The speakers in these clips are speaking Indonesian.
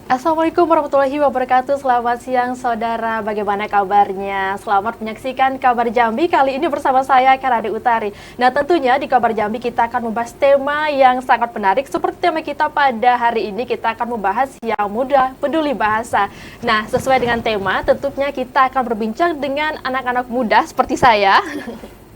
Assalamualaikum warahmatullahi wabarakatuh. Selamat siang saudara, bagaimana kabarnya? Selamat menyaksikan Kabar Jambi kali ini bersama saya Karade Utari. Nah tentunya di Kabar Jambi kita akan membahas tema yang sangat menarik. Seperti tema kita pada hari ini, kita akan membahas yang muda peduli bahasa. Nah sesuai dengan tema, tentunya kita akan berbincang dengan anak-anak muda seperti saya.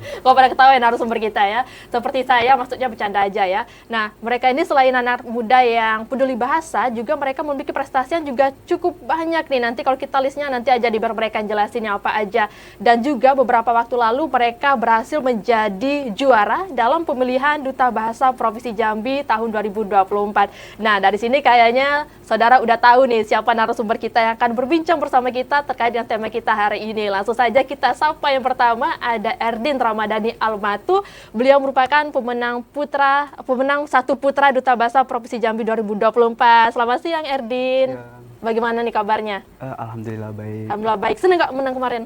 Kalau pada ketawa ya narasumber kita ya, seperti saya maksudnya bercanda aja ya. Nah mereka ini selain anak muda yang peduli bahasa, juga mereka memiliki prestasi yang juga cukup banyak nih. Nanti kalau kita listnya nanti aja biar mereka jelasinnya apa aja. Dan juga beberapa waktu lalu mereka berhasil menjadi juara dalam pemilihan Duta Bahasa Provinsi Jambi tahun 2024. Nah dari sini kayaknya saudara udah tahu nih siapa narasumber kita yang akan berbincang bersama kita terkait dengan tema kita hari ini. Langsung saja kita sapa yang pertama, ada Erdin Ramadhani Almatu. Beliau merupakan pemenang satu putra Duta Bahasa Provinsi Jambi 2024. Selamat siang Erdin. Ya. Bagaimana nih kabarnya? Alhamdulillah baik. Alhamdulillah baik. Senang nggak menang kemarin?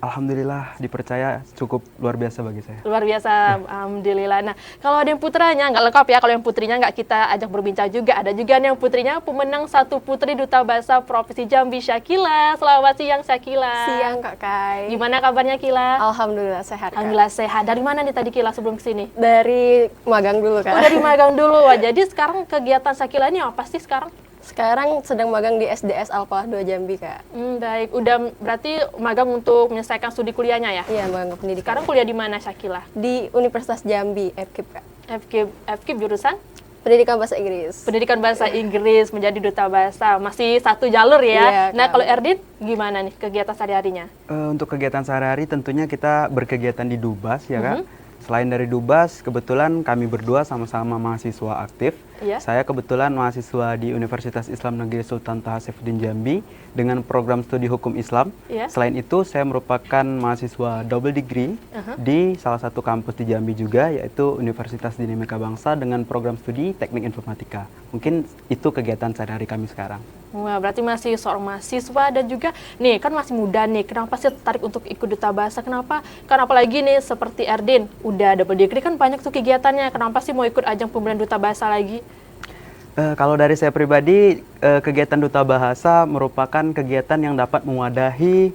Alhamdulillah dipercaya cukup luar biasa bagi saya. Luar biasa, alhamdulillah. Nah, kalau ada yang putranya nggak lengkap ya, kalau yang putrinya nggak kita ajak berbincang juga. Ada juga nih yang putrinya pemenang satu putri Duta Bahasa Provinsi Jambi, Syakila. Selamat siang Syakila. Siang Kak Kai. Gimana kabarnya Kila? Alhamdulillah sehat. Kak. Alhamdulillah sehat. Dari mana nih tadi Kila sebelum kesini? Dari magang dulu Kak. Oh dari magang dulu. Wah, jadi sekarang kegiatan Syakila ini apa sih sekarang? Sekarang sedang magang di SDS Alfa 2 Jambi Kak. Baik. Udah berarti magang untuk menyelesaikan studi kuliahnya ya? Iya, magang pendidikan. Sekarang kuliah di mana Syakila? Di Universitas Jambi, FKIP Kak. FKIP jurusan? Pendidikan Bahasa Inggris. Pendidikan Bahasa Inggris, menjadi duta bahasa. Masih satu jalur ya? Iya, Nah Kak. kalau Erdin gimana nih kegiatan sehari-harinya? Untuk kegiatan sehari-hari tentunya kita berkegiatan di Dubas ya Kak. Selain dari Dubas, kebetulan kami berdua sama-sama mahasiswa aktif. Iya. Saya kebetulan mahasiswa di Universitas Islam Negeri Sultan Taha Saifuddin Jambi dengan program studi hukum Islam. Iya. Selain itu, saya merupakan mahasiswa double degree di salah satu kampus di Jambi juga, yaitu Universitas Dinamika Bangsa dengan program studi Teknik Informatika. Mungkin itu kegiatan sehari-hari kami sekarang. Wah, berarti masih seorang mahasiswa dan juga nih kan masih muda nih. Kenapa sih tertarik untuk ikut duta bahasa? Kenapa? Karena apalagi nih seperti Erdin udah double degree kan banyak tuh kegiatannya. Kenapa sih mau ikut ajang pemilihan duta bahasa lagi? Kalau dari saya pribadi, kegiatan duta bahasa merupakan kegiatan yang dapat mewadahi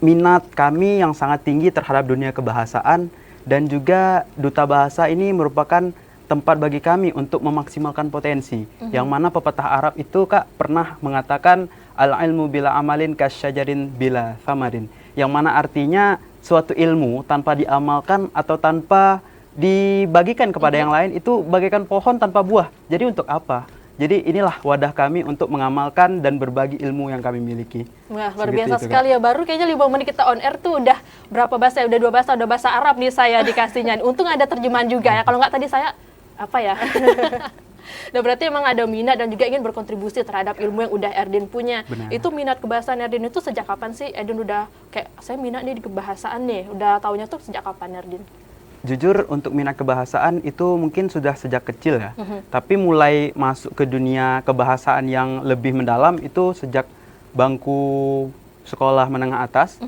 minat kami yang sangat tinggi terhadap dunia kebahasaan, dan juga duta bahasa ini merupakan tempat bagi kami untuk memaksimalkan potensi. Yang mana pepatah Arab itu Kak pernah mengatakan al-ilmu bila amalin kasyajarin bila thamarin. Yang mana artinya suatu ilmu tanpa diamalkan atau tanpa dibagikan kepada yang lain itu bagaikan pohon tanpa buah. Jadi untuk apa? Jadi inilah wadah kami untuk mengamalkan dan berbagi ilmu yang kami miliki. Wah, luar Segitu biasa itu, sekali ya. Baru kayaknya 5 menit kita on air tuh udah berapa bahasa? Udah 2 bahasa, udah bahasa Arab nih saya dikasihnya. Untung ada terjemahan juga ya. Kalau nggak tadi saya apa ya? Nah berarti emang ada minat dan juga ingin berkontribusi terhadap ilmu yang udah Erdin punya. Benar. Itu minat kebahasaan Erdin itu sejak kapan sih? Erdin udah kayak saya minat nih di kebahasaan nih. Udah taunya tuh sejak kapan Erdin? Jujur untuk minat kebahasaan itu mungkin sudah sejak kecil ya. Tapi mulai masuk ke dunia kebahasaan yang lebih mendalam itu sejak bangku sekolah menengah atas.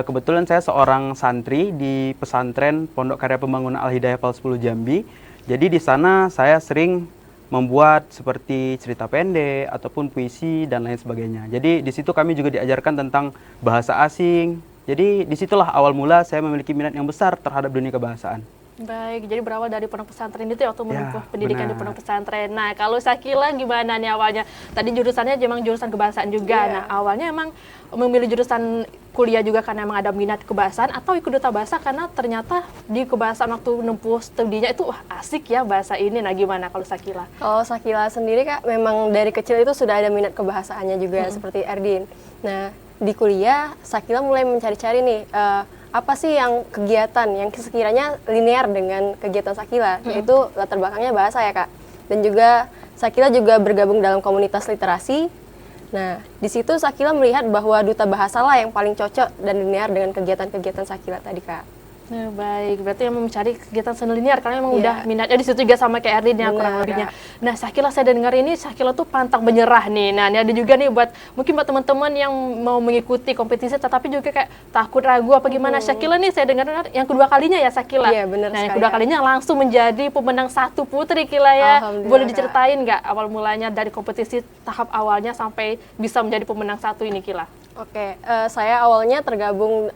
Kebetulan saya seorang santri di pesantren Pondok Karya Pembangunan Al-Hidayah Pal 10 Jambi. Jadi di sana saya sering membuat seperti cerita pendek ataupun puisi dan lain sebagainya. Jadi di situ kami juga diajarkan tentang bahasa asing. Jadi disitulah awal mula saya memiliki minat yang besar terhadap dunia kebahasaan. Baik, jadi berawal dari pondok pesantren itu ya waktu menempuh pendidikan di benar. pondok pesantren. Nah, kalau Syakila gimana nih awalnya? Tadi jurusannya memang jurusan kebahasaan juga. Iya. Nah, awalnya emang memilih jurusan kuliah juga karena emang ada minat kebahasaan atau ikut duta bahasa karena ternyata di kebahasaan waktu menempuh studinya itu wah asik ya bahasa ini. Nah, gimana kalau Syakila? Kalau Sakila sendiri Kak, memang dari kecil itu sudah ada minat kebahasaannya juga seperti Erdin. Nah, di kuliah Sakila mulai mencari-cari nih apa sih yang kegiatan yang sekiranya linear dengan kegiatan Sakila, yaitu latar belakangnya bahasa ya Kak. Dan juga Sakila juga bergabung dalam komunitas literasi. Nah, di situ Sakila melihat bahwa duta bahasa lah yang paling cocok dan linear dengan kegiatan-kegiatan Sakila tadi Kak. Nah, baik, berarti yang mencari kegiatan seni linear karena memang Iya. udah minatnya di situ juga sama kayak Erdin ya Benar, kurang lebihnya. Kak. Nah, Syakila saya dengar ini Syakila tuh pantang menyerah nih. Nah, ini ada juga nih buat mungkin buat teman-teman yang mau mengikuti kompetisi tetapi juga kayak takut ragu apa gimana. Syakila nih saya dengar yang kedua kalinya ya Syakila. Iya, benar Nah, yang sekali, kedua Kak. kalinya langsung menjadi pemenang satu putri Kila ya. Alhamdulillah, Boleh Kak. diceritain nggak awal mulanya dari kompetisi tahap awalnya sampai bisa menjadi pemenang satu ini Kila? Oke, saya awalnya tergabung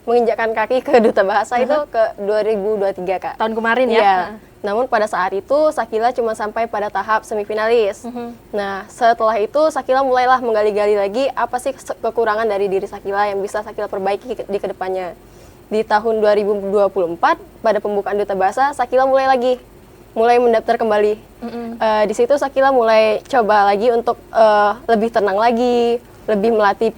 menginjakkan kaki ke Duta Bahasa itu ke 2023, Kak. Tahun kemarin ya? Iya. Namun pada saat itu Sakila cuma sampai pada tahap semifinalis. Nah, setelah itu Sakila mulailah menggali-gali lagi apa sih kekurangan dari diri Sakila yang bisa Sakila perbaiki di kedepannya. Di tahun 2024 pada pembukaan Duta Bahasa, Sakila mulai mendaftar kembali. Di situ Sakila mulai coba lagi untuk lebih tenang lagi, lebih melatih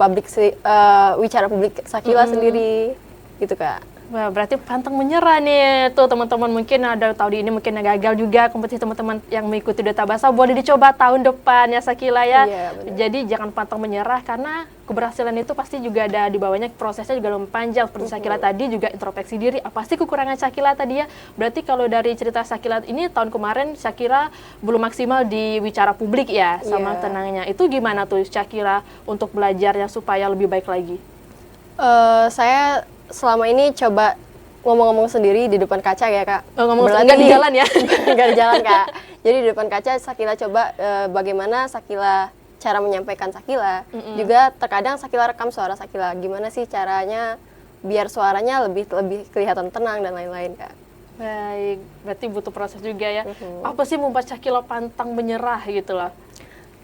wicara publik Sakila sendiri, gitu Kak. Wah, berarti pantang menyerah nih tuh teman-teman, mungkin ada tahun ini mungkin gagal juga kompetisi, teman-teman yang mengikuti Duta Bahasa boleh dicoba tahun depan ya Syakila ya. Iya, benar. Jadi jangan pantang menyerah karena keberhasilan itu pasti juga ada di bawahnya, prosesnya juga lumayan panjang seperti Syakila tadi juga introspeksi diri apa sih kekurangan Syakila tadi ya. Berarti kalau dari cerita Syakila ini tahun kemarin Syakila belum maksimal di wicara publik ya sama Iya. tenangnya. Itu gimana tuh Syakila untuk belajarnya supaya lebih baik lagi? Saya selama ini coba ngomong-ngomong sendiri di depan kaca ya Kak. Ngomong Berlatih. nggak di jalan ya? Nggak di jalan Kak. Jadi di depan kaca Sakila coba bagaimana Sakila cara menyampaikan Sakila. Juga terkadang Sakila rekam suara Sakila. Gimana sih caranya biar suaranya lebih kelihatan tenang dan lain-lain Kak. Baik, berarti butuh proses juga ya. Apa sih membuat Syakila pantang menyerah gitu loh?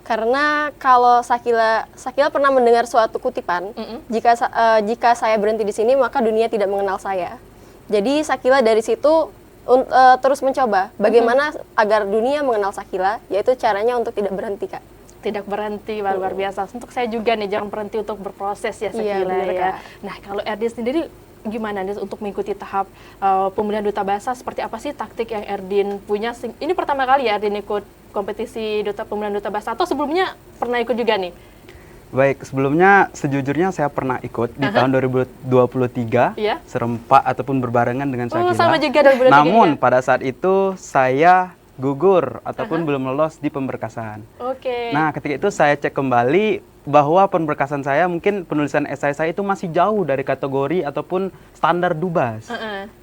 Karena kalau Sakila pernah mendengar suatu kutipan, jika saya berhenti di sini maka dunia tidak mengenal saya. Jadi Sakila dari situ terus mencoba bagaimana agar dunia mengenal Sakila, yaitu caranya untuk tidak berhenti Kak. Tidak berhenti, luar biasa. Untuk saya juga nih, jangan berhenti untuk berproses ya Iya, Syakila benar, ya. Kak. Nah, kalau Erdin sendiri gimana nih untuk mengikuti tahap pemilihan Duta Bahasa? Seperti apa sih taktik yang Erdin punya? Ini pertama kali ya Erdin ikut kompetisi pemilihan Duta Bahasa atau sebelumnya pernah ikut juga nih? Baik, sebelumnya sejujurnya saya pernah ikut di tahun 2023, Iya. serempak ataupun berbarengan dengan Syakila. sama juga 2023 Namun juga. pada saat itu saya gugur ataupun belum lolos di pemberkasan. Oke. Nah, ketika itu saya cek kembali bahwa pemberkasan saya mungkin penulisan esai saya itu masih jauh dari kategori ataupun standar Dubas.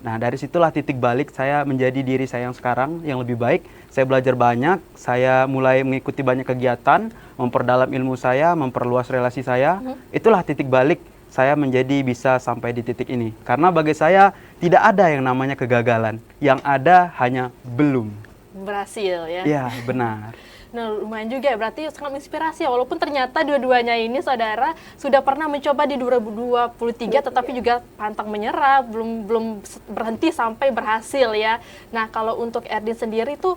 Nah, dari situlah titik balik saya menjadi diri saya yang sekarang yang lebih baik. Saya belajar banyak, saya mulai mengikuti banyak kegiatan, memperdalam ilmu saya, memperluas relasi saya. Itulah titik balik saya menjadi bisa sampai di titik ini. Karena bagi saya tidak ada yang namanya kegagalan, yang ada hanya belum. Berhasil ya. Ya, benar. Nah, lumayan juga ya, berarti sangat menginspirasi ya, walaupun ternyata dua-duanya ini saudara sudah pernah mencoba di 2023 tetapi juga pantang menyerah, belum berhenti sampai berhasil ya. Nah, kalau untuk Erdin sendiri tuh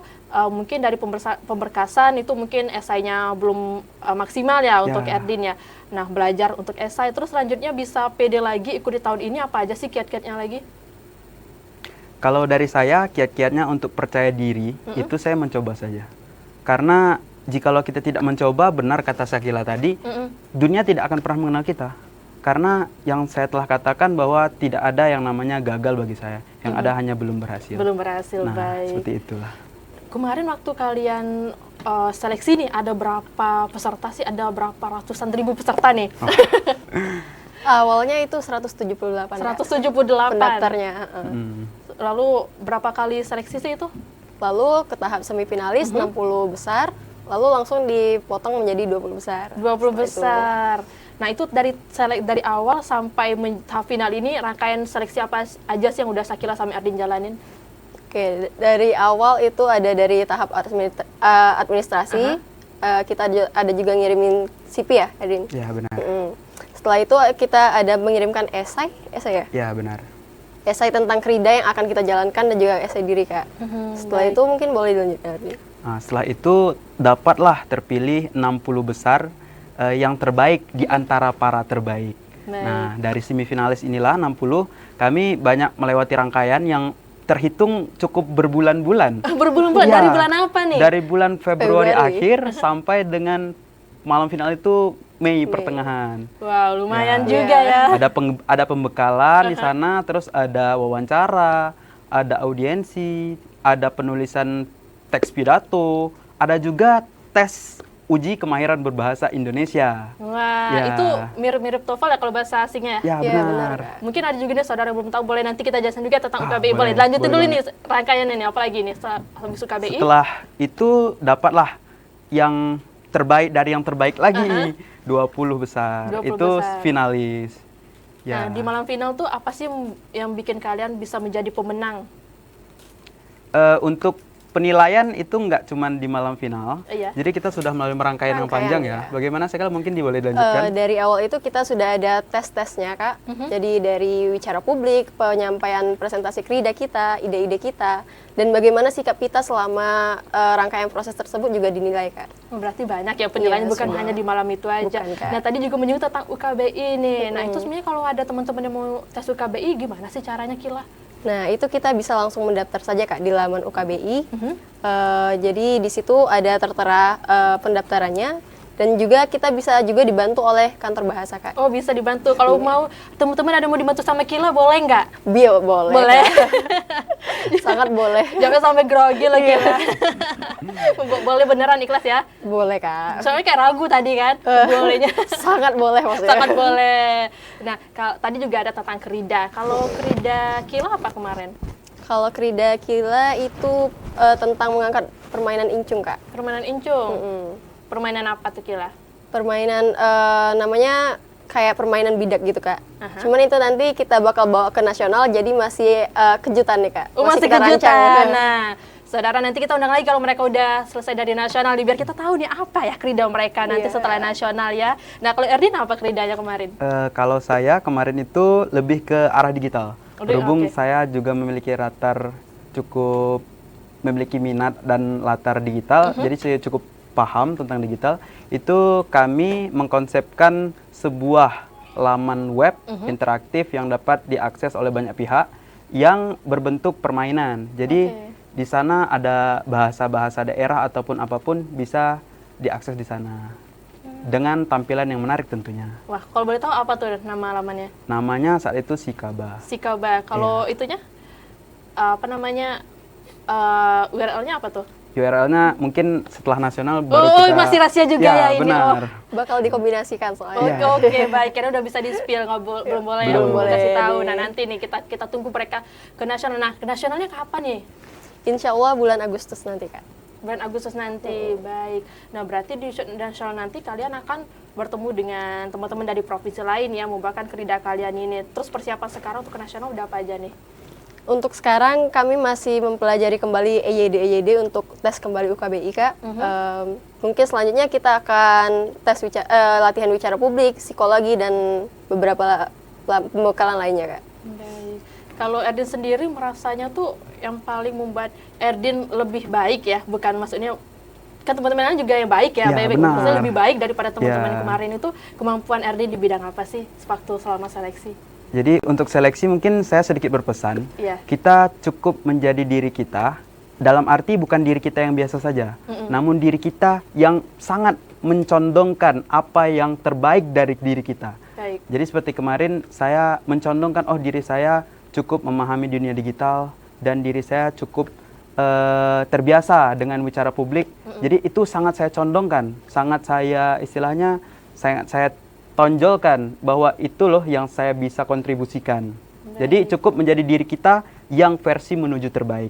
mungkin dari pemberkasan itu mungkin esainya belum maksimal ya untuk Ya. Erdin ya. Nah, belajar untuk esai terus selanjutnya bisa pede lagi ikut di tahun ini, apa aja sih kiat-kiatnya lagi? Kalau dari saya, kiat-kiatnya untuk percaya diri, itu saya mencoba saja. Karena jikalau kita tidak mencoba, benar kata Syakila tadi, dunia tidak akan pernah mengenal kita. Karena yang saya telah katakan bahwa tidak ada yang namanya gagal bagi saya. Yang ada hanya belum berhasil. Belum berhasil, Nah, baik. seperti itulah. Kemarin waktu kalian seleksi nih, ada berapa peserta sih? Ada berapa ratusan ribu peserta nih? Awalnya itu 178 Kak, 178. pendaftarnya. Lalu berapa kali seleksi sih itu? Lalu ke tahap semifinalis 60 besar, lalu langsung dipotong menjadi 20 besar. 20 Setelah itu. besar. Nah, itu dari awal sampai tahap final ini rangkaian seleksi apa aja sih yang udah Syakila sama Erdin jalanin? Oke, dari awal itu ada dari tahap administrasi, kita ada juga ngirimin CV ya, Erdin. Ya, benar. Setelah itu kita ada mengirimkan esai ya? Ya, benar. Esai tentang kerida yang akan kita jalankan dan juga esai diri Kak. Setelah itu mungkin boleh dilanjutkan Erdin. Nah, setelah itu dapatlah terpilih 60 besar yang terbaik di antara para terbaik. Baik. Nah, dari semifinalis inilah 60, kami banyak melewati rangkaian yang terhitung cukup berbulan-bulan. Berbulan-bulan Iya, dari bulan apa nih? Dari bulan Februari Februari. akhir sampai dengan malam final itu Mei Mei. pertengahan. Wow, lumayan Ya. juga ya. Ada pembekalan di sana, terus ada wawancara, ada audiensi, ada penulisan teks pidato, ada juga tes uji kemahiran berbahasa Indonesia. Wah, Ya. itu mirip-mirip TOEFL ya kalau bahasa asingnya ya? Ya, Iya, benar. benar, Kak. Mungkin ada juga nih saudara yang belum tahu, boleh nanti kita jelasin juga tentang UKBI. Boleh, Boleh, lanjutin boleh dulu nih rangkaiannya nih, apalagi nih habis UKBI. Setelah itu dapatlah yang terbaik dari yang terbaik lagi, 20 besar. 20 Itu besar. finalis. Ya. Nah, di malam final tuh apa sih yang bikin kalian bisa menjadi pemenang? Untuk penilaian itu nggak cuma di malam final. Iya. Jadi kita sudah melalui rangkaian yang Rangkaian, panjang ya. ya. Bagaimana Sekal mungkin boleh dilanjutkan? Dari awal itu kita sudah ada tes-tesnya, Kak. Jadi dari wicara publik, penyampaian presentasi krida kita, ide-ide kita, dan bagaimana sikap kita selama rangkaian proses tersebut juga dinilai, Kak. Oh, berarti banyak ya penilaian, Iya, bukan semua. hanya di malam itu aja. Bukan, Kak. Nah, tadi juga menyinggung tentang UKBI nih. Nah, itu sebenarnya kalau ada teman-teman yang mau tes UKBI, gimana sih caranya, Kila? Nah, itu kita bisa langsung mendaftar saja, Kak, di laman UKBI. Jadi di situ ada tertera pendaftarannya, dan juga kita bisa juga dibantu oleh kantor bahasa, Kak. Oh, bisa dibantu. Kalau mau teman-teman ada mau dibantu sama Kila, boleh nggak? Bio boleh. Boleh. Kak. Sangat boleh. Jangan sampai grogi loh Kila. Boleh beneran ikhlas ya? Boleh, Kak. Soalnya kayak ragu tadi kan, bolehnya. Sangat boleh maksudnya. Sangat boleh. Nah, tadi juga ada tentang kerida. Kalau kerida Kila apa kemarin? Kalau Krida Kila itu tentang mengangkat permainan incung, Kak. Permainan incung. Permainan apa tuh Kila? Permainan namanya kayak permainan bidak gitu, Kak. Aha. Cuman itu nanti kita bakal bawa ke nasional, jadi masih kejutan nih, Kak. Oh, masih kita kejutan. rancang. Nah, saudara nanti kita undang lagi kalau mereka udah selesai dari nasional nih, biar kita tahu nih apa ya kerida mereka nanti Iya. setelah nasional ya. Nah, kalau Erdin apa keridanya kemarin? Kalau saya kemarin itu lebih ke arah digital. Udah, Berhubung oke. saya juga memiliki memiliki minat dan latar digital, jadi saya cukup paham tentang digital. Itu kami mengkonsepkan sebuah laman web interaktif yang dapat diakses oleh banyak pihak yang berbentuk permainan. Jadi di sana ada bahasa-bahasa daerah ataupun apapun bisa diakses di sana. Dengan tampilan yang menarik tentunya. Wah, kalau boleh tahu apa tuh nama lamannya? Namanya saat itu Sikaba. Sikaba. Kalau itunya apa namanya? URL-nya apa tuh? URL-nya mungkin setelah nasional baru Oh, kita... masih rahasia juga ya ini. benar. Bakal dikombinasikan soalnya. Iya. Oke, baik. Karena udah bisa di-spill, belum boleh ya, Belum belum boleh kasih tahu. nih. Nah, nanti nih kita tunggu mereka ke nasional. Nah, ke nasionalnya kapan nih? Insya Allah bulan Agustus nanti, Kak. Bulan Agustus nanti, baik. Nah, berarti di nasional nanti kalian akan bertemu dengan teman-teman dari provinsi lain ya, membawakan kerida kalian ini. Terus persiapan sekarang untuk ke nasional udah apa aja nih? Untuk sekarang kami masih mempelajari kembali EYD untuk tes kembali UKBI, Kak. Mungkin selanjutnya kita akan tes latihan wicara publik, psikologi, dan beberapa pembekalan lainnya, Kak. Baik. Kalau Erdin sendiri merasanya tuh yang paling membuat Erdin lebih baik ya, bukan maksudnya kan teman-teman lain juga yang baik ya, Ya, baik-baik. benar. Maksudnya lebih baik daripada teman-teman Ya. kemarin itu. Kemampuan Erdin di bidang apa sih waktu selama seleksi? Jadi untuk seleksi mungkin saya sedikit berpesan. Iya. Kita cukup menjadi diri kita, dalam arti bukan diri kita yang biasa saja, namun diri kita yang sangat mencondongkan apa yang terbaik dari diri kita. Baik. Jadi seperti kemarin saya mencondongkan, oh diri saya cukup memahami dunia digital dan diri saya cukup terbiasa dengan bicara publik. Jadi itu sangat saya condongkan, sangat saya istilahnya sangat saya tonjolkan bahwa itu loh yang saya bisa kontribusikan. Jadi cukup menjadi diri kita yang versi menuju terbaik.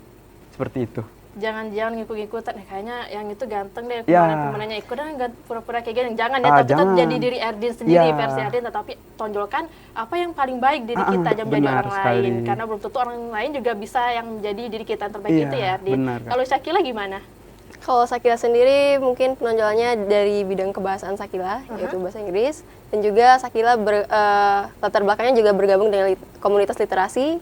Seperti itu. Jangan ngikut-ngikutan, kayaknya yang itu ganteng deh, Ya. kemarin pemenangnya ikut dan pura-pura kayak gini. Jangan ya, tapi jangan. tetap jadi diri Erdin sendiri, Ya. versi Erdin, tetapi tonjolkan apa yang paling baik diri kita, jangan menjadi benar orang sekali. lain. Karena belum tentu orang lain juga bisa yang menjadi diri kita yang terbaik Iya, itu ya, Erdin. benar, Kak. Kalau Syakila gimana? Kalau Sakila sendiri mungkin penonjolannya dari bidang kebahasaan Sakila, yaitu bahasa Inggris, dan juga Sakila latar belakangnya juga bergabung dengan komunitas literasi,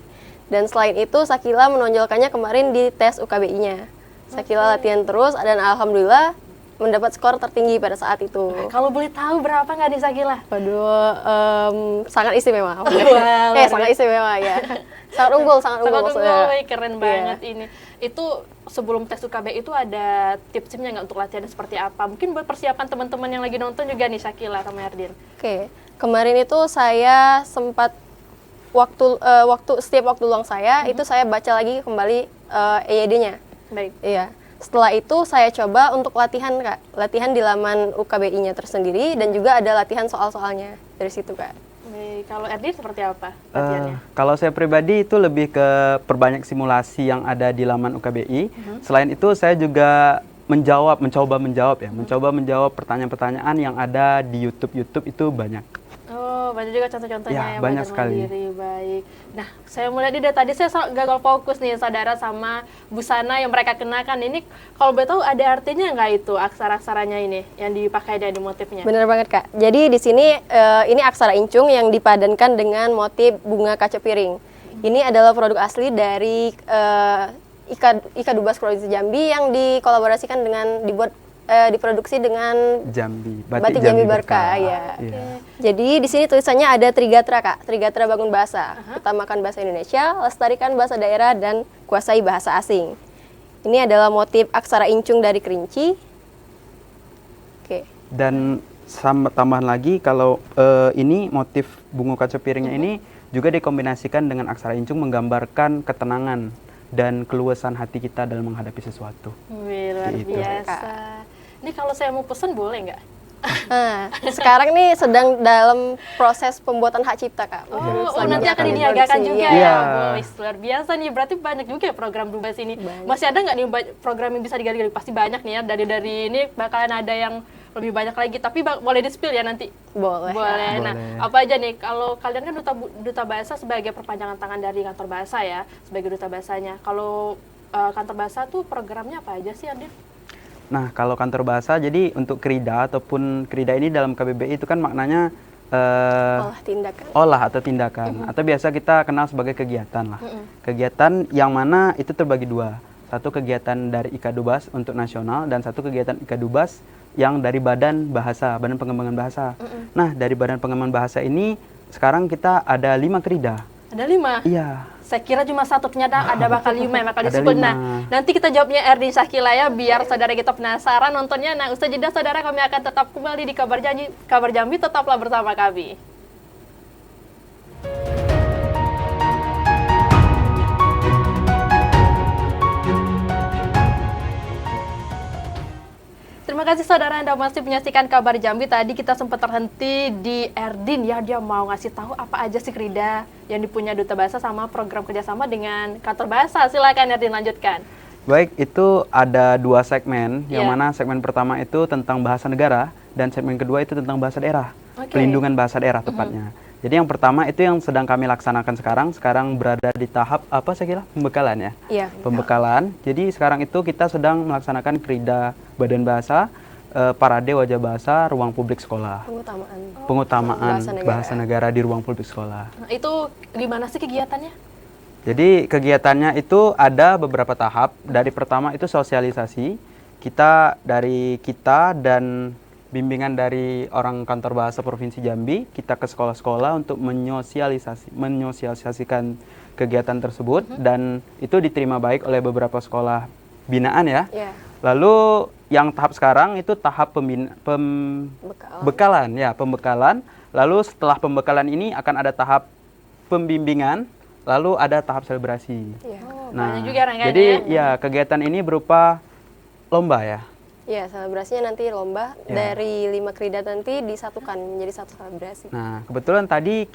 dan selain itu Sakila menonjolkannya kemarin di tes UKBI-nya. Sakila latihan terus dan alhamdulillah mendapat skor tertinggi pada saat itu. Kalau boleh tahu berapa nggak nih Sakila? Waduh, sangat istimewa. Wah, Sangat istimewa ya. Sangat unggul, sangat unggul. Sangat maksudnya. unggul, keren banget ini. Itu sebelum tes UKB itu ada tips-tipsnya nggak untuk latihannya seperti apa? Mungkin buat persiapan teman-teman yang lagi nonton juga nih Sakila sama Erdin. Oke, kemarin itu saya sempat setiap waktu luang saya itu saya baca lagi kembali EYD-nya. Baik. Iya. Setelah itu saya coba untuk latihan Kak, latihan di laman UKBI-nya tersendiri dan juga ada latihan soal-soalnya dari situ Kak. Baik. Kalau Erdin seperti apa latihannya? Kalau saya pribadi itu lebih ke perbanyak simulasi yang ada di laman UKBI. Selain itu saya juga mencoba menjawab pertanyaan-pertanyaan yang ada di YouTube itu banyak. Oh, banyak juga contoh-contohnya Ya, yang banyak belajar sekali. mandiri. Baik. Nah, saya mulai dari tadi saya gagal fokus nih saudara sama busana yang mereka kenakan. Ini kalau boleh tahu ada artinya nggak itu aksara-aksaranya ini yang dipakai dari motifnya? Bener banget Kak. Jadi di sini ini aksara incung yang dipadankan dengan motif bunga kaca piring. Ini adalah produk asli dari Ika Dubas Provinsi Jambi yang dikolaborasikan dengan diproduksi dengan Jambi, Batik Jambi Barka, ya. Iya. Jadi di sini tulisannya ada Trigatra Kak, Trigatra bangun bahasa, utamakan bahasa Indonesia, lestarikan bahasa daerah dan kuasai bahasa asing. Ini adalah motif aksara incung dari kerinci. Oke. Dan sama tambahan lagi kalau ini motif bunga kaca piringnya ini juga dikombinasikan dengan aksara incung menggambarkan ketenangan dan keluasan hati kita dalam menghadapi sesuatu. Wih, luar Gitu. biasa. Ini kalau saya mau pesen boleh nggak? Nah, sekarang nih sedang dalam proses pembuatan hak cipta Kak. Oh, Selanjutnya nanti akan akan diniagakan diproduksi, juga iya. ya. Iya. Wih, luar biasa nih. Berarti banyak juga ya program Dubas ini. Banyak. Masih ada nggak nih program yang bisa digali? Pasti banyak nih ya. Dari ini bakalan ada yang lebih banyak lagi. Tapi boleh di-spill ya nanti? Boleh. Boleh. Nah, Boleh. apa aja nih? Kalau kalian kan duta bahasa sebagai perpanjangan tangan dari kantor bahasa ya, sebagai duta bahasanya. Kalau kantor bahasa tuh programnya apa aja sih, Andin? Nah, kalau kantor bahasa, jadi untuk krida ataupun krida ini dalam KBBI itu kan maknanya Olah tindakan. olah atau tindakan, atau biasa kita kenal sebagai kegiatan lah. Kegiatan yang mana itu terbagi dua. Satu kegiatan dari Ika Dubas untuk nasional dan satu kegiatan Ika Dubas yang dari Badan Bahasa, Badan Pengembangan Bahasa. Nah, dari Badan Pengembangan Bahasa ini sekarang kita ada 5 krida. Ada 5? Iya. Saya kira cuma satu, ternyata ada bakal 5 yang bakal Ada disebut. 5. Nah, nanti kita jawabnya Erdin Sakila ya, biar saudara kita penasaran nontonnya. Nah, usai jeda saudara, kami akan tetap kembali di Kabar Jambi, tetaplah bersama kami. Terima kasih saudara Anda masih menyaksikan Kabar Jambi. Tadi kita sempat terhenti di Erdin ya, dia mau ngasih tahu apa aja sih krida yang dipunya Duta Bahasa sama program kerjasama dengan kantor bahasa. Silakan Erdin lanjutkan. Baik, itu ada 2 segmen, yang Iya. mana segmen pertama itu tentang bahasa negara dan segmen kedua itu tentang bahasa daerah, Oke. pelindungan bahasa daerah tepatnya. Jadi yang pertama itu yang sedang kami laksanakan sekarang berada di tahap apa saya kira pembekalan ya. Iya. Pembekalan. Jadi sekarang itu kita sedang melaksanakan krida badan bahasa, parade wajah bahasa, ruang publik sekolah. Pengutamaan. Pengutamaan Bahasa bahasa negara. negara di ruang publik sekolah. Nah, itu gimana sih kegiatannya? Jadi kegiatannya itu ada beberapa tahap. Dari pertama itu sosialisasi. Kita dan bimbingan dari orang kantor bahasa Provinsi Jambi, kita ke sekolah-sekolah untuk menyosialisasikan kegiatan tersebut dan itu diterima baik oleh beberapa sekolah binaan ya. Iya. Lalu yang tahap sekarang itu tahap Bekal. pembekalan. Lalu setelah pembekalan ini akan ada tahap pembimbingan, lalu ada tahap selebrasi. Iya. Oh, Nah, banyak juga rangkaiannya jadi ya. ya kegiatan ini berupa lomba ya. Iya, selebrasinya nanti lomba Ya. dari 5 krida nanti disatukan menjadi satu selebrasi. Nah, kebetulan tadi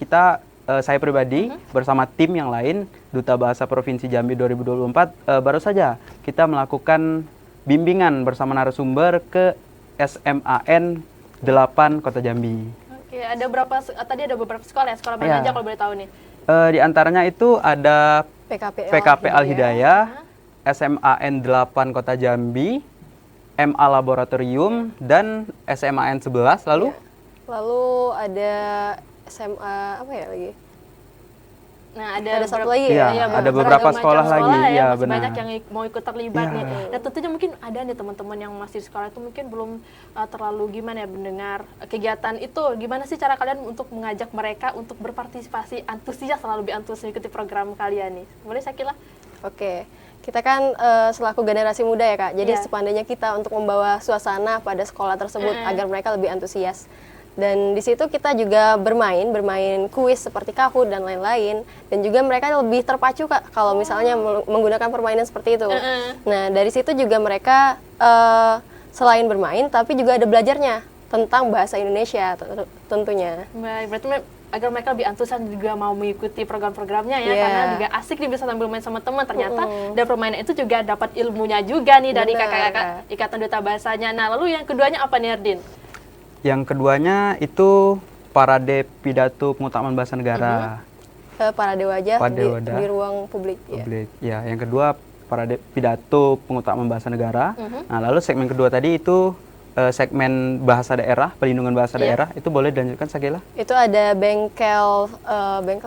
saya pribadi bersama tim yang lain Duta Bahasa Provinsi Jambi 2024 baru saja kita melakukan bimbingan bersama narasumber ke SMAN 8 Kota Jambi. Oke, ada tadi ada beberapa sekolah ya, sekolah Iya. mana aja kalau boleh tahu nih? Di antaranya itu ada PKP Al-Hidayah, SMAN 8 Kota Jambi, MA Laboratorium, dan SMAN 11, lalu Lalu ada SMA apa ya lagi? Nah, ada satu ber- lagi Iya, ya. ada beragam beberapa macam sekolah lagi, ya, iya, masih benar. banyak yang mau ikut terlibat Iya. nih. Nah, tentunya mungkin ada nih teman-teman yang masih di sekolah itu mungkin belum terlalu gimana ya mendengar kegiatan itu. Gimana sih cara kalian untuk mengajak mereka untuk berpartisipasi antusias, selalu lebih antusias mengikuti program kalian nih? Boleh Syakila? Oke, kita kan selaku generasi muda ya Kak, jadi Iya. sepandainya kita untuk membawa suasana pada sekolah tersebut agar mereka lebih antusias. Dan di situ kita juga bermain kuis seperti Kahoot dan lain-lain. Dan juga mereka lebih terpacu Kak, kalau misalnya menggunakan permainan seperti itu. Nah, dari situ juga mereka selain bermain, tapi juga ada belajarnya tentang bahasa Indonesia tentunya. Baik, berarti agar mereka lebih antusias juga mau mengikuti program-programnya ya, Iya. karena juga asik nih bisa sambil main sama teman. Ternyata dari permainan itu juga dapat ilmunya juga nih dari Benar, kakak-kakak Ikatan Duta Bahasanya. Nah, lalu yang keduanya apa nih Erdin? Yang keduanya itu parade pidato pengutamaan bahasa negara. Parade wajah Parade wajah. di ruang publik. Ya. Publik. Ya, yang kedua parade pidato pengutamaan bahasa negara. Nah, lalu segmen kedua tadi itu segmen bahasa daerah, pelindungan bahasa daerah. Itu boleh dilanjutkan Sakila? Itu ada bengkel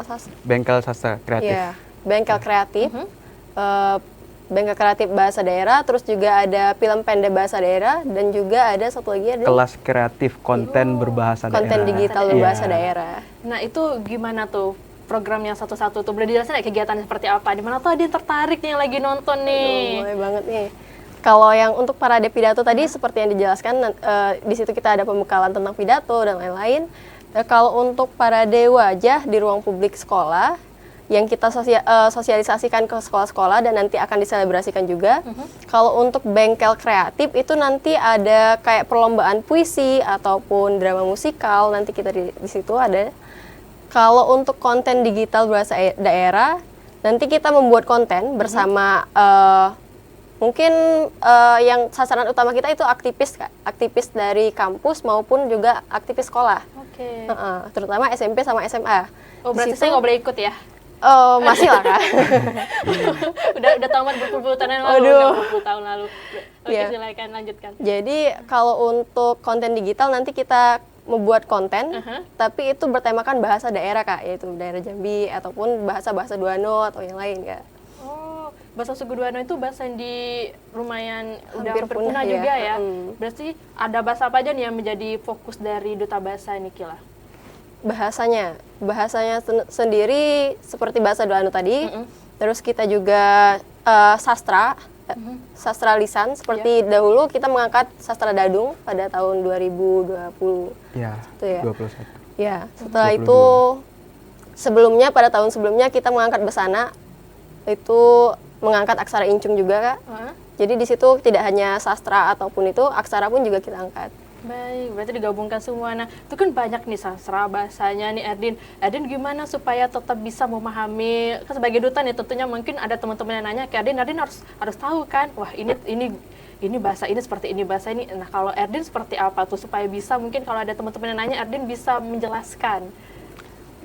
sastra. Bengkel sastra kreatif. Iya, bengkel kreatif. Bengkel kreatif bahasa daerah, terus juga ada film pendek bahasa daerah, dan juga ada satu lagi ada Kelas kreatif konten berbahasa daerah. konten digital Iya. berbahasa daerah. Nah, itu gimana tuh programnya satu-satu tuh? Boleh dijelasin nggak kegiatannya seperti apa? Di mana tuh Erdin tertarik nih yang lagi nonton nih? Boleh banget nih. Kalau yang untuk parade pidato tadi seperti yang dijelaskan, di situ kita ada pembekalan tentang pidato dan lain-lain. Kalau untuk parade wajah di ruang publik sekolah, yang kita sosialisasikan ke sekolah-sekolah dan nanti akan diselebrasikan juga. Kalau untuk bengkel kreatif itu nanti ada kayak perlombaan puisi ataupun drama musikal, nanti kita di situ ada. Kalau untuk konten digital bahasa daerah, nanti kita membuat konten bersama mungkin yang sasaran utama kita itu aktivis Kak. Aktivis dari kampus maupun juga aktivis sekolah. Oke. Terutama SMP sama SMA. Oh, berarti Di situ- saya nggak boleh ikut ya? masih lah Kak. udah tamat berpuluh-puluh tahun yang lalu, Aduh. udah berpuluh tahun lalu. Oke, Iya. silakan lanjutkan. Jadi kalau untuk konten digital nanti kita membuat konten, tapi itu bertemakan bahasa daerah Kak, yaitu daerah Jambi ataupun bahasa-bahasa Duano atau yang lain Kak. Oh, bahasa Suku Duano itu bahasa yang di lumayan udah Hampir hampir punah punah ya. juga ya. Berarti ada bahasa apa aja nih yang menjadi fokus dari Duta Bahasa ini Kila? Bahasanya sendiri seperti bahasa Duano tadi. Terus kita juga sastra lisan seperti dahulu kita mengangkat sastra Dadung pada tahun 2020. Ya, Itu ya. 21. Ya, setelah 22. itu pada tahun sebelumnya kita mengangkat Besana, itu mengangkat aksara Incung juga Kak. Jadi di situ tidak hanya sastra ataupun itu, aksara pun juga kita angkat. Baik, berarti digabungkan semua. Nah, itu kan banyak nih sastra bahasanya nih Erdin. Erdin gimana supaya tetap bisa memahami, kan sebagai duta nih tentunya mungkin ada teman-teman yang nanya ke Erdin harus tahu kan, wah ini bahasa ini seperti ini, bahasa ini. Nah, kalau Erdin seperti apa tuh supaya bisa mungkin kalau ada teman-teman yang nanya Erdin bisa menjelaskan.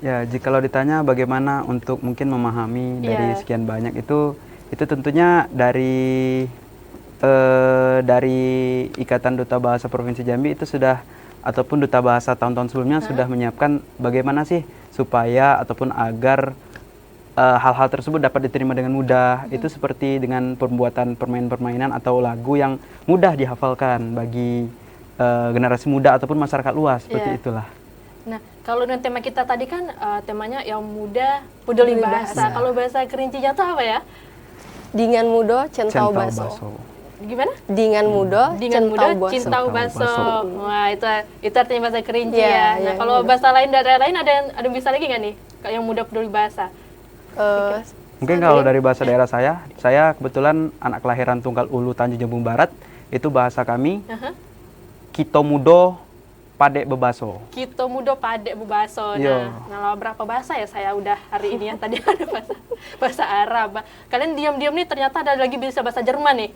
Ya, jikalau ditanya bagaimana untuk mungkin memahami dari sekian banyak itu tentunya dari Ikatan Duta Bahasa Provinsi Jambi itu sudah ataupun Duta Bahasa tahun-tahun sebelumnya sudah menyiapkan bagaimana sih supaya ataupun agar hal-hal tersebut dapat diterima dengan mudah. Itu seperti dengan pembuatan permainan-permainan atau lagu yang mudah dihafalkan bagi generasi muda ataupun masyarakat luas seperti itulah. Nah, kalau dengan tema kita tadi kan temanya yang muda peduli bahasa. Kalau bahasa kerincinya tuh apa ya? Dingan mudo centau Centau baso. Gimana? Dingan mudo Dengan muda cintau Centau baso. baso. Wah, itu artinya bahasa kerinci Iya, ya. Nah, yang kalau muda. bahasa lain daerah lain ada yang bisa lagi nggak nih? Kayak yang muda peduli bahasa. Mungkin kalau dari bahasa daerah saya kebetulan anak kelahiran Tunggal Ulu Tanjung Jambung Barat, itu bahasa kami Kito Mudo Padek Bebaso. Kito mudo padek bebaso. Yo. Nah, berapa bahasa ya saya udah hari ini ya. Tadi ada bahasa Arab. Kalian diam-diam nih ternyata ada lagi bisa bahasa Jerman nih.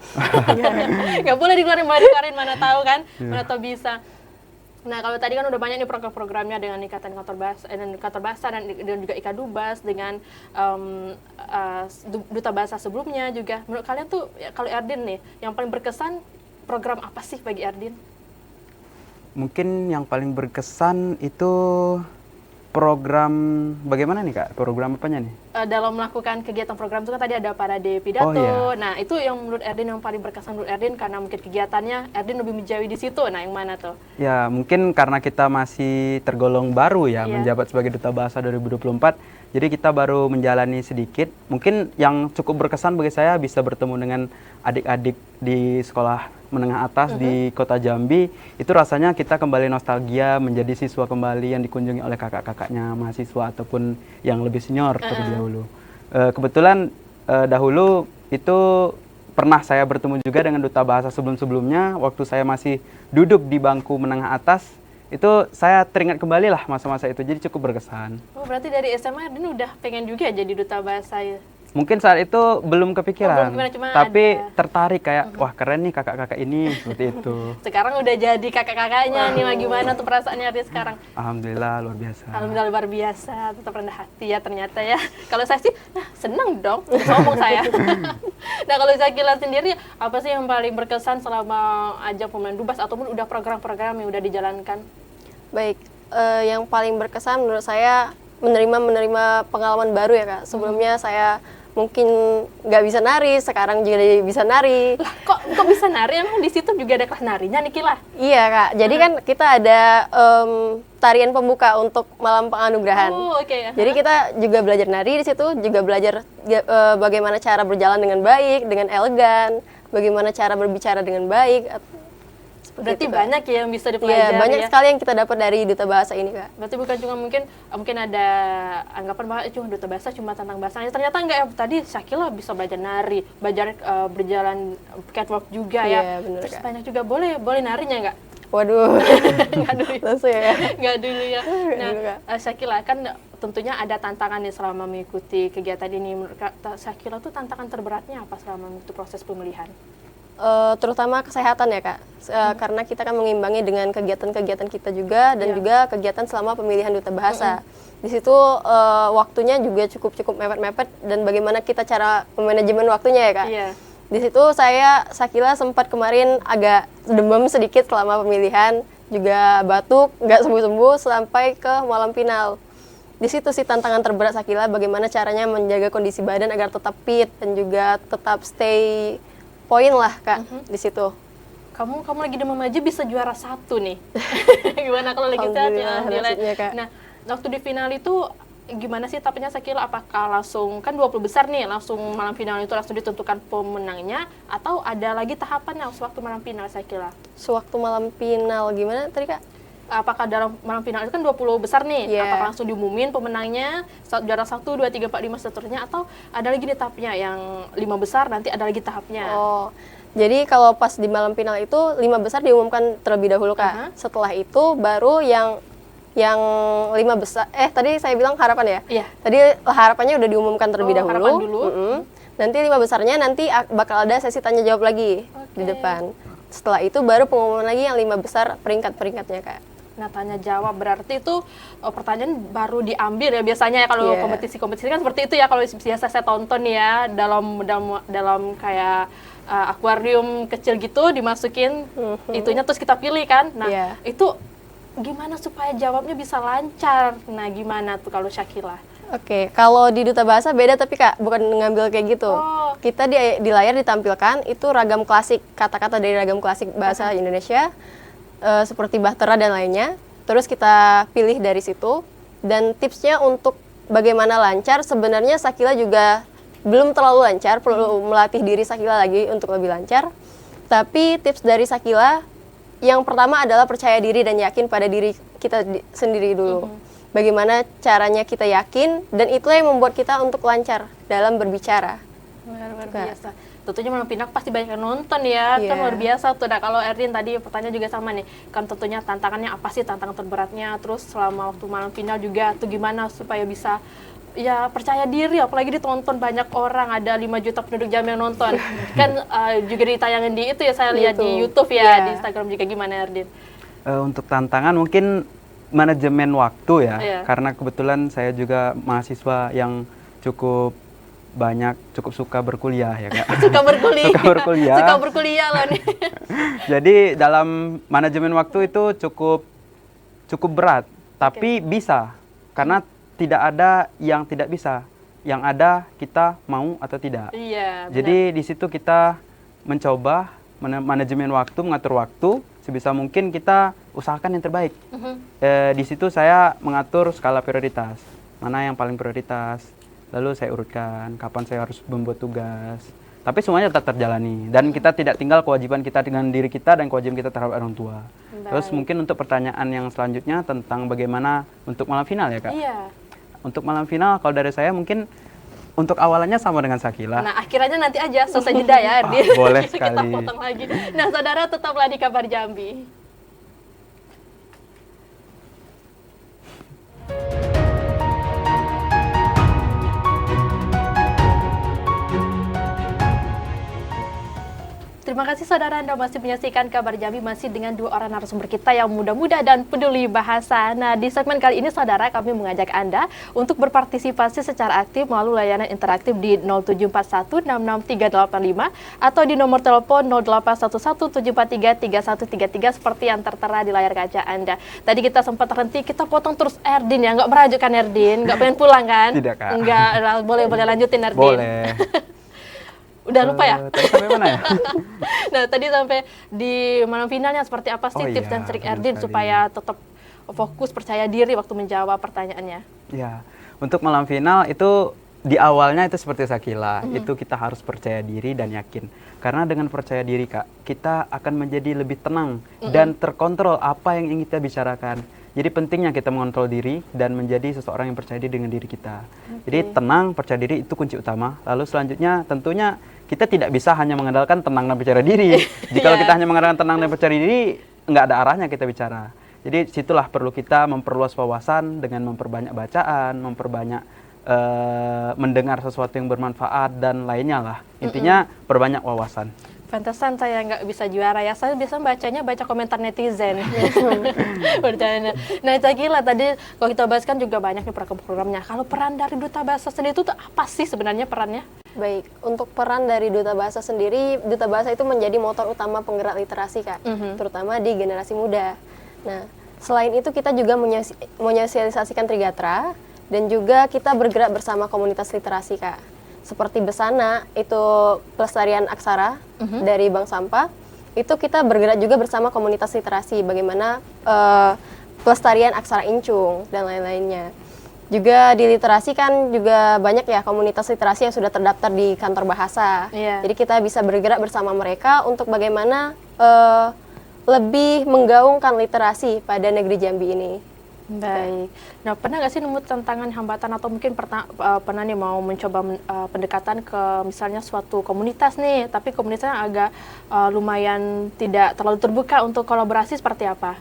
Nggak boleh dikeluarin mana tahu kan, mana tahu bisa. Nah, kalau tadi kan udah banyak nih program-programnya dengan Ikatan Kantor Bahasa dan juga Ikadubas dengan Duta Bahasa sebelumnya juga. Menurut kalian tuh ya, kalau Erdin nih, yang paling berkesan program apa sih bagi Erdin? Mungkin yang paling berkesan itu program bagaimana nih Kak? Program apanya nih? Dalam melakukan kegiatan program itu kan tadi ada parade pidato. Oh, iya. Nah, itu yang menurut Erdin yang paling berkesan menurut Erdin karena mungkin kegiatannya Erdin lebih menjauhi di situ. Nah, yang mana tuh? Ya, mungkin karena kita masih tergolong baru ya, Iya. menjabat sebagai Duta Bahasa 2024. Jadi kita baru menjalani sedikit. Mungkin yang cukup berkesan bagi saya bisa bertemu dengan adik-adik di sekolah menengah atas di Kota Jambi. Itu rasanya kita kembali nostalgia menjadi siswa kembali yang dikunjungi oleh kakak-kakaknya mahasiswa ataupun yang lebih senior terlebih dahulu. Kebetulan dahulu itu pernah saya bertemu juga dengan Duta Bahasa sebelum-sebelumnya waktu saya masih duduk di bangku menengah atas. Itu saya teringat kembali lah masa-masa itu, jadi cukup berkesan. Oh, berarti dari SMA Erdin udah pengen juga jadi duta bahasa ya? Mungkin saat itu belum kepikiran, belum kepikiran, cuma tapi ada. tertarik kayak, wah keren nih kakak-kakak ini, seperti itu. Sekarang udah jadi kakak-kakaknya nih, gimana tuh perasaannya Erdin sekarang? Alhamdulillah luar biasa. Alhamdulillah luar biasa, tetap rendah hati ya ternyata ya. Kalau saya sih, seneng dong, ngomong saya. Nah kalau Zakila sendiri, apa sih yang paling berkesan selama ajang pemilihan Dubas ataupun udah program-program yang udah dijalankan? Baik, yang paling berkesan menurut saya menerima pengalaman baru ya Kak. Sebelumnya saya mungkin nggak bisa nari, sekarang juga bisa nari. Lah kok bisa nari? Emang di situ juga ada kelas narinya nih Kila? Iya Kak, jadi kan kita ada tarian pembuka untuk malam penganugerahan. Oh oke ya. Jadi kita juga belajar nari di situ, juga belajar bagaimana cara berjalan dengan baik, dengan elegan, bagaimana cara berbicara dengan baik. Berarti Gitu, Kak. banyak ya yang bisa dipelajari Iya, banyak ya? sekali yang kita dapat dari Duta Bahasa ini Kak. Berarti bukan cuma mungkin ada anggapan bahwa cuma duta bahasa cuma tentang bahasanya. Ternyata enggak ya. Tadi Syakila bisa belajar nari, belajar berjalan catwalk juga ya. Iya, bener, Terus Kak. banyak juga boleh narinya enggak? Waduh, Enggak dulu. langsung ya. Enggak dulu ya. Nah, Enggak. Syakila kan tentunya ada tantangan nih selama mengikuti kegiatan ini. Menurut Syakila tuh tantangan terberatnya apa selama mengikuti proses pemilihan? Terutama kesehatan ya Kak, karena kita kan mengimbangi dengan kegiatan-kegiatan kita juga dan Iya. juga kegiatan selama pemilihan Duta Bahasa. Di situ waktunya juga cukup mepet-mepet dan bagaimana kita cara memanajemen waktunya ya Kak. Iya. Di situ Sakila sempat kemarin agak demam sedikit selama pemilihan, juga batuk, nggak sembuh-sembuh sampai ke malam final. Di situ sih tantangan terberat Sakila, bagaimana caranya menjaga kondisi badan agar tetap fit dan juga tetap stay poin lah Kak di situ. Kamu lagi demam aja bisa juara 1 nih. Gimana kalau lagi sehat ya? Alhamdulillah, nasibnya, Kak. Nah, waktu di final itu gimana sih tapnya Sakila? Apakah langsung kan 20 besar nih, langsung malam final itu langsung ditentukan pemenangnya atau ada lagi tahapannya sewaktu malam final Sakila? Sewaktu malam final gimana tadi Kak? Apakah dalam malam final itu kan 20 besar nih, Iya. apakah langsung diumumin pemenangnya juara 1, 2, 3, 4, 5 seterusnya atau ada lagi di tahapnya yang 5 besar nanti ada lagi tahapnya? Oh, jadi kalau pas di malam final itu 5 besar diumumkan terlebih dahulu Kak. Aha. Setelah itu baru yang 5 besar. Tadi saya bilang harapan ya? Iya. Tadi harapannya udah diumumkan terlebih Oh, dahulu. harapan dulu. Nanti 5 besarnya nanti bakal ada sesi tanya jawab lagi di Oke. depan. Setelah itu baru pengumuman lagi yang 5 besar peringkat-peringkatnya Kak. Nah, tanya jawab berarti itu pertanyaan baru diambil ya biasanya ya kalau Iya. kompetisi-kompetisi kan seperti itu ya kalau biasa saya tonton ya dalam kayak akuarium kecil gitu dimasukin itunya terus kita pilih kan. Nah, Iya. itu gimana supaya jawabnya bisa lancar? Nah, gimana tuh kalau Syakila? Oke, kalau di Duta Bahasa beda tapi Kak, bukan ngambil kayak gitu. Oh. Kita di layar ditampilkan itu ragam klasik, kata-kata dari ragam klasik bahasa Indonesia, seperti Bahtera dan lainnya. Terus kita pilih dari situ, dan tipsnya untuk bagaimana lancar, sebenarnya Sakila juga belum terlalu lancar, perlu melatih diri Sakila lagi untuk lebih lancar. Tapi tips dari Sakila, yang pertama adalah percaya diri dan yakin pada diri kita sendiri dulu. Bagaimana caranya kita yakin, dan itulah yang membuat kita untuk lancar dalam berbicara. Luar Kak. biasa. Tentunya malam final pasti banyak yang nonton ya, Iya. kan luar biasa tuh. Nah kalau Erdin tadi pertanyaan juga sama nih, kan tentunya tantangannya apa sih, tantangan terberatnya, terus selama waktu malam final juga tuh gimana supaya bisa ya percaya diri, apalagi ditonton banyak orang, ada 5 juta penduduk Jambi yang nonton. Kan juga ditayangin di itu ya, saya lihat di YouTube ya, Iya. di Instagram juga. Gimana Erdin? Untuk tantangan mungkin manajemen waktu ya, Iya. karena kebetulan saya juga mahasiswa yang cukup suka berkuliah ya Kak. Suka berkuliah. Suka berkuliah. Suka berkuliah loh nih. Jadi dalam manajemen waktu itu cukup berat, tapi bisa Karena tidak ada yang tidak bisa. Yang ada kita mau atau tidak. Iya. Jadi di situ kita mencoba manajemen waktu, mengatur waktu sebisa mungkin kita usahakan yang terbaik. Di situ saya mengatur skala prioritas. Mana yang paling prioritas. Lalu saya urutkan kapan saya harus membuat tugas. Tapi semuanya tetap terjalani dan kita tidak tinggal kewajiban kita dengan diri kita dan kewajiban kita terhadap orang tua. Terus mungkin untuk pertanyaan yang selanjutnya tentang bagaimana untuk malam final ya Kak? Iya. Untuk malam final kalau dari saya mungkin untuk awalannya sama dengan Sakila. Nah, akhirnya nanti aja selesai jeda ya, Erdin. Boleh Kita sekali. potong lagi. Nah, saudara tetaplah di Kabar Jambi. Terima kasih saudara Anda masih menyaksikan Kabar Jambi masih dengan dua orang narasumber kita yang muda-muda dan peduli bahasa. Nah, di segmen kali ini saudara kami mengajak Anda untuk berpartisipasi secara aktif melalui layanan interaktif di 0741663385 atau di nomor telepon 0811743333 seperti yang tertera di layar kaca Anda. Tadi kita sempat terhenti, kita potong terus Erdin ya, nggak merajuk kan Erdin? Nggak pengen pulang kan? Tidak Kak. Nggak, boleh lanjutin Erdin. Boleh. Udah lupa ya? Tadi sampai mana ya? Nah, tadi sampai di malam finalnya seperti apa sih Oh tips iya, dan trik benar Erdin sekali. supaya tetap fokus, percaya diri waktu menjawab pertanyaannya? Ya, untuk malam final itu di awalnya itu seperti Sakila, itu kita harus percaya diri dan yakin. Karena dengan percaya diri Kak, kita akan menjadi lebih tenang dan terkontrol apa yang ingin kita bicarakan. Jadi pentingnya kita mengontrol diri dan menjadi seseorang yang percaya diri dengan diri kita. Jadi tenang, percaya diri itu kunci utama. Lalu selanjutnya tentunya kita tidak bisa hanya mengandalkan tenang dan percaya diri. Jika kita hanya mengandalkan tenang dan percaya diri, nggak ada arahnya kita bicara. Jadi situlah perlu kita memperluas wawasan dengan memperbanyak bacaan, memperbanyak mendengar sesuatu yang bermanfaat dan lainnya lah. Intinya perbanyak wawasan. Pantesan saya nggak bisa juara ya, saya biasa baca komentar netizen. Bercanda. Nah, Sakila tadi kalau kita bahas kan juga banyak nih programnya. Kalau peran dari Duta Bahasa sendiri itu tuh apa sih sebenarnya perannya? Baik, untuk peran dari Duta Bahasa sendiri, Duta Bahasa itu menjadi motor utama penggerak literasi Kak, terutama di generasi muda. Nah, selain itu kita juga menyosialisasikan Trigatra dan juga kita bergerak bersama komunitas literasi Kak. Seperti Besana, itu pelestarian aksara dari Bank Sampah, itu kita bergerak juga bersama komunitas literasi, bagaimana pelestarian aksara incung dan lain-lainnya. Juga di literasi kan juga banyak ya komunitas literasi yang sudah terdaftar di kantor bahasa. Jadi kita bisa bergerak bersama mereka untuk bagaimana lebih menggaungkan literasi pada negeri Jambi ini. Baik. Nah, pernah nggak sih nemu tantangan, hambatan atau mungkin pernah nih mau mencoba pendekatan ke misalnya suatu komunitas nih, tapi komunitasnya agak lumayan tidak terlalu terbuka untuk kolaborasi seperti apa?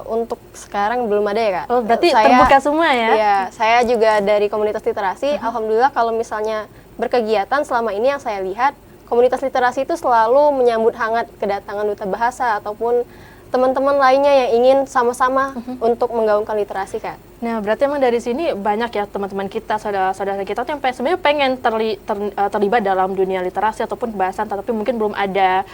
Untuk sekarang belum ada ya Kak. Oh, berarti terbuka semua ya? Iya, saya juga dari komunitas literasi. Alhamdulillah kalau misalnya berkegiatan selama ini yang saya lihat, komunitas literasi itu selalu menyambut hangat kedatangan Duta Bahasa ataupun teman-teman lainnya yang ingin sama-sama untuk menggaungkan literasi Kak. Nah, berarti emang dari sini banyak ya teman-teman kita, saudara-saudara kita tuh yang sebenarnya pengen terlibat dalam dunia literasi ataupun bahasan, tapi mungkin belum ada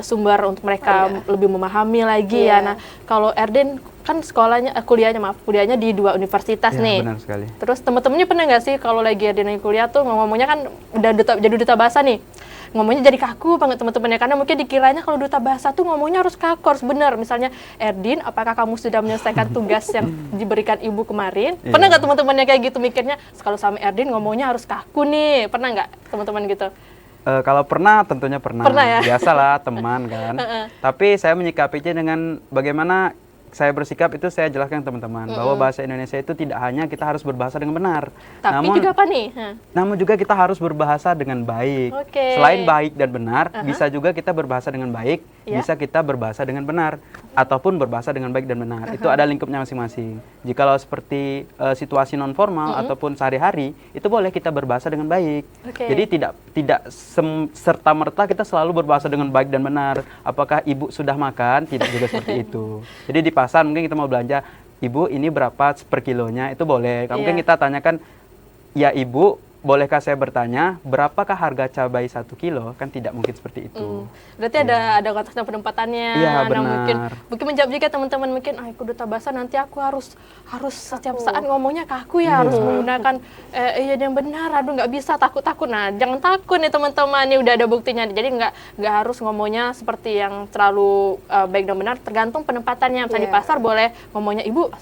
sumber untuk mereka lebih memahami lagi ya. Nah, kalau Erdin kan kuliahnya di 2 universitas nih. Benar sekali. Terus teman-temannya pernah nggak sih kalau lagi Erdin kuliah tuh ngomongnya kan udah jadi duta bahasa nih, ngomongnya jadi kaku banget teman-temannya, karena mungkin dikiranya kalau duta bahasa tuh ngomongnya harus kaku, harus benar. Misalnya, Erdin, apakah kamu sudah menyelesaikan tugas yang diberikan ibu kemarin? Pernah nggak teman-temannya kayak gitu mikirnya, kalau sama Erdin ngomongnya harus kaku nih? Pernah nggak teman-teman gitu? Kalau pernah, tentunya pernah. Pernah ya? Biasalah teman kan. Tapi saya menyikapinya dengan bagaimana saya bersikap itu saya jelaskan ke teman-teman bahwa bahasa Indonesia itu tidak hanya kita harus berbahasa dengan benar, tapi juga apa nih? Namun juga kita harus berbahasa dengan baik. Selain baik dan benar, bisa juga kita berbahasa dengan baik, bisa kita berbahasa dengan benar, ataupun berbahasa dengan baik dan benar. Itu ada lingkupnya masing-masing. Jikalau seperti situasi non formal ataupun sehari-hari, itu boleh kita berbahasa dengan baik. Jadi tidak serta-merta kita selalu berbahasa dengan baik dan benar. Apakah ibu sudah makan? Tidak juga seperti itu. Jadi di pasar mungkin kita mau belanja, ibu ini berapa per kilonya, itu boleh. Mungkin kita tanyakan, ya ibu bolehkah saya bertanya, berapakah harga cabai 1 kilo? Kan tidak mungkin seperti itu. Berarti ada konteks dan penempatannya. Iya, Nah, benar. mungkin menjawab juga teman-teman mungkin, aku duta bahasa nanti aku harus setiap saat ngomongnya ke aku ya, harus menggunakan iya yang benar. Aduh nggak bisa, takut. Nah, jangan takut nih teman-teman, ini udah ada buktinya. Jadi nggak harus ngomongnya seperti yang terlalu baik dan benar. Tergantung penempatannya. Misalnya di pasar boleh ngomongnya, Ibu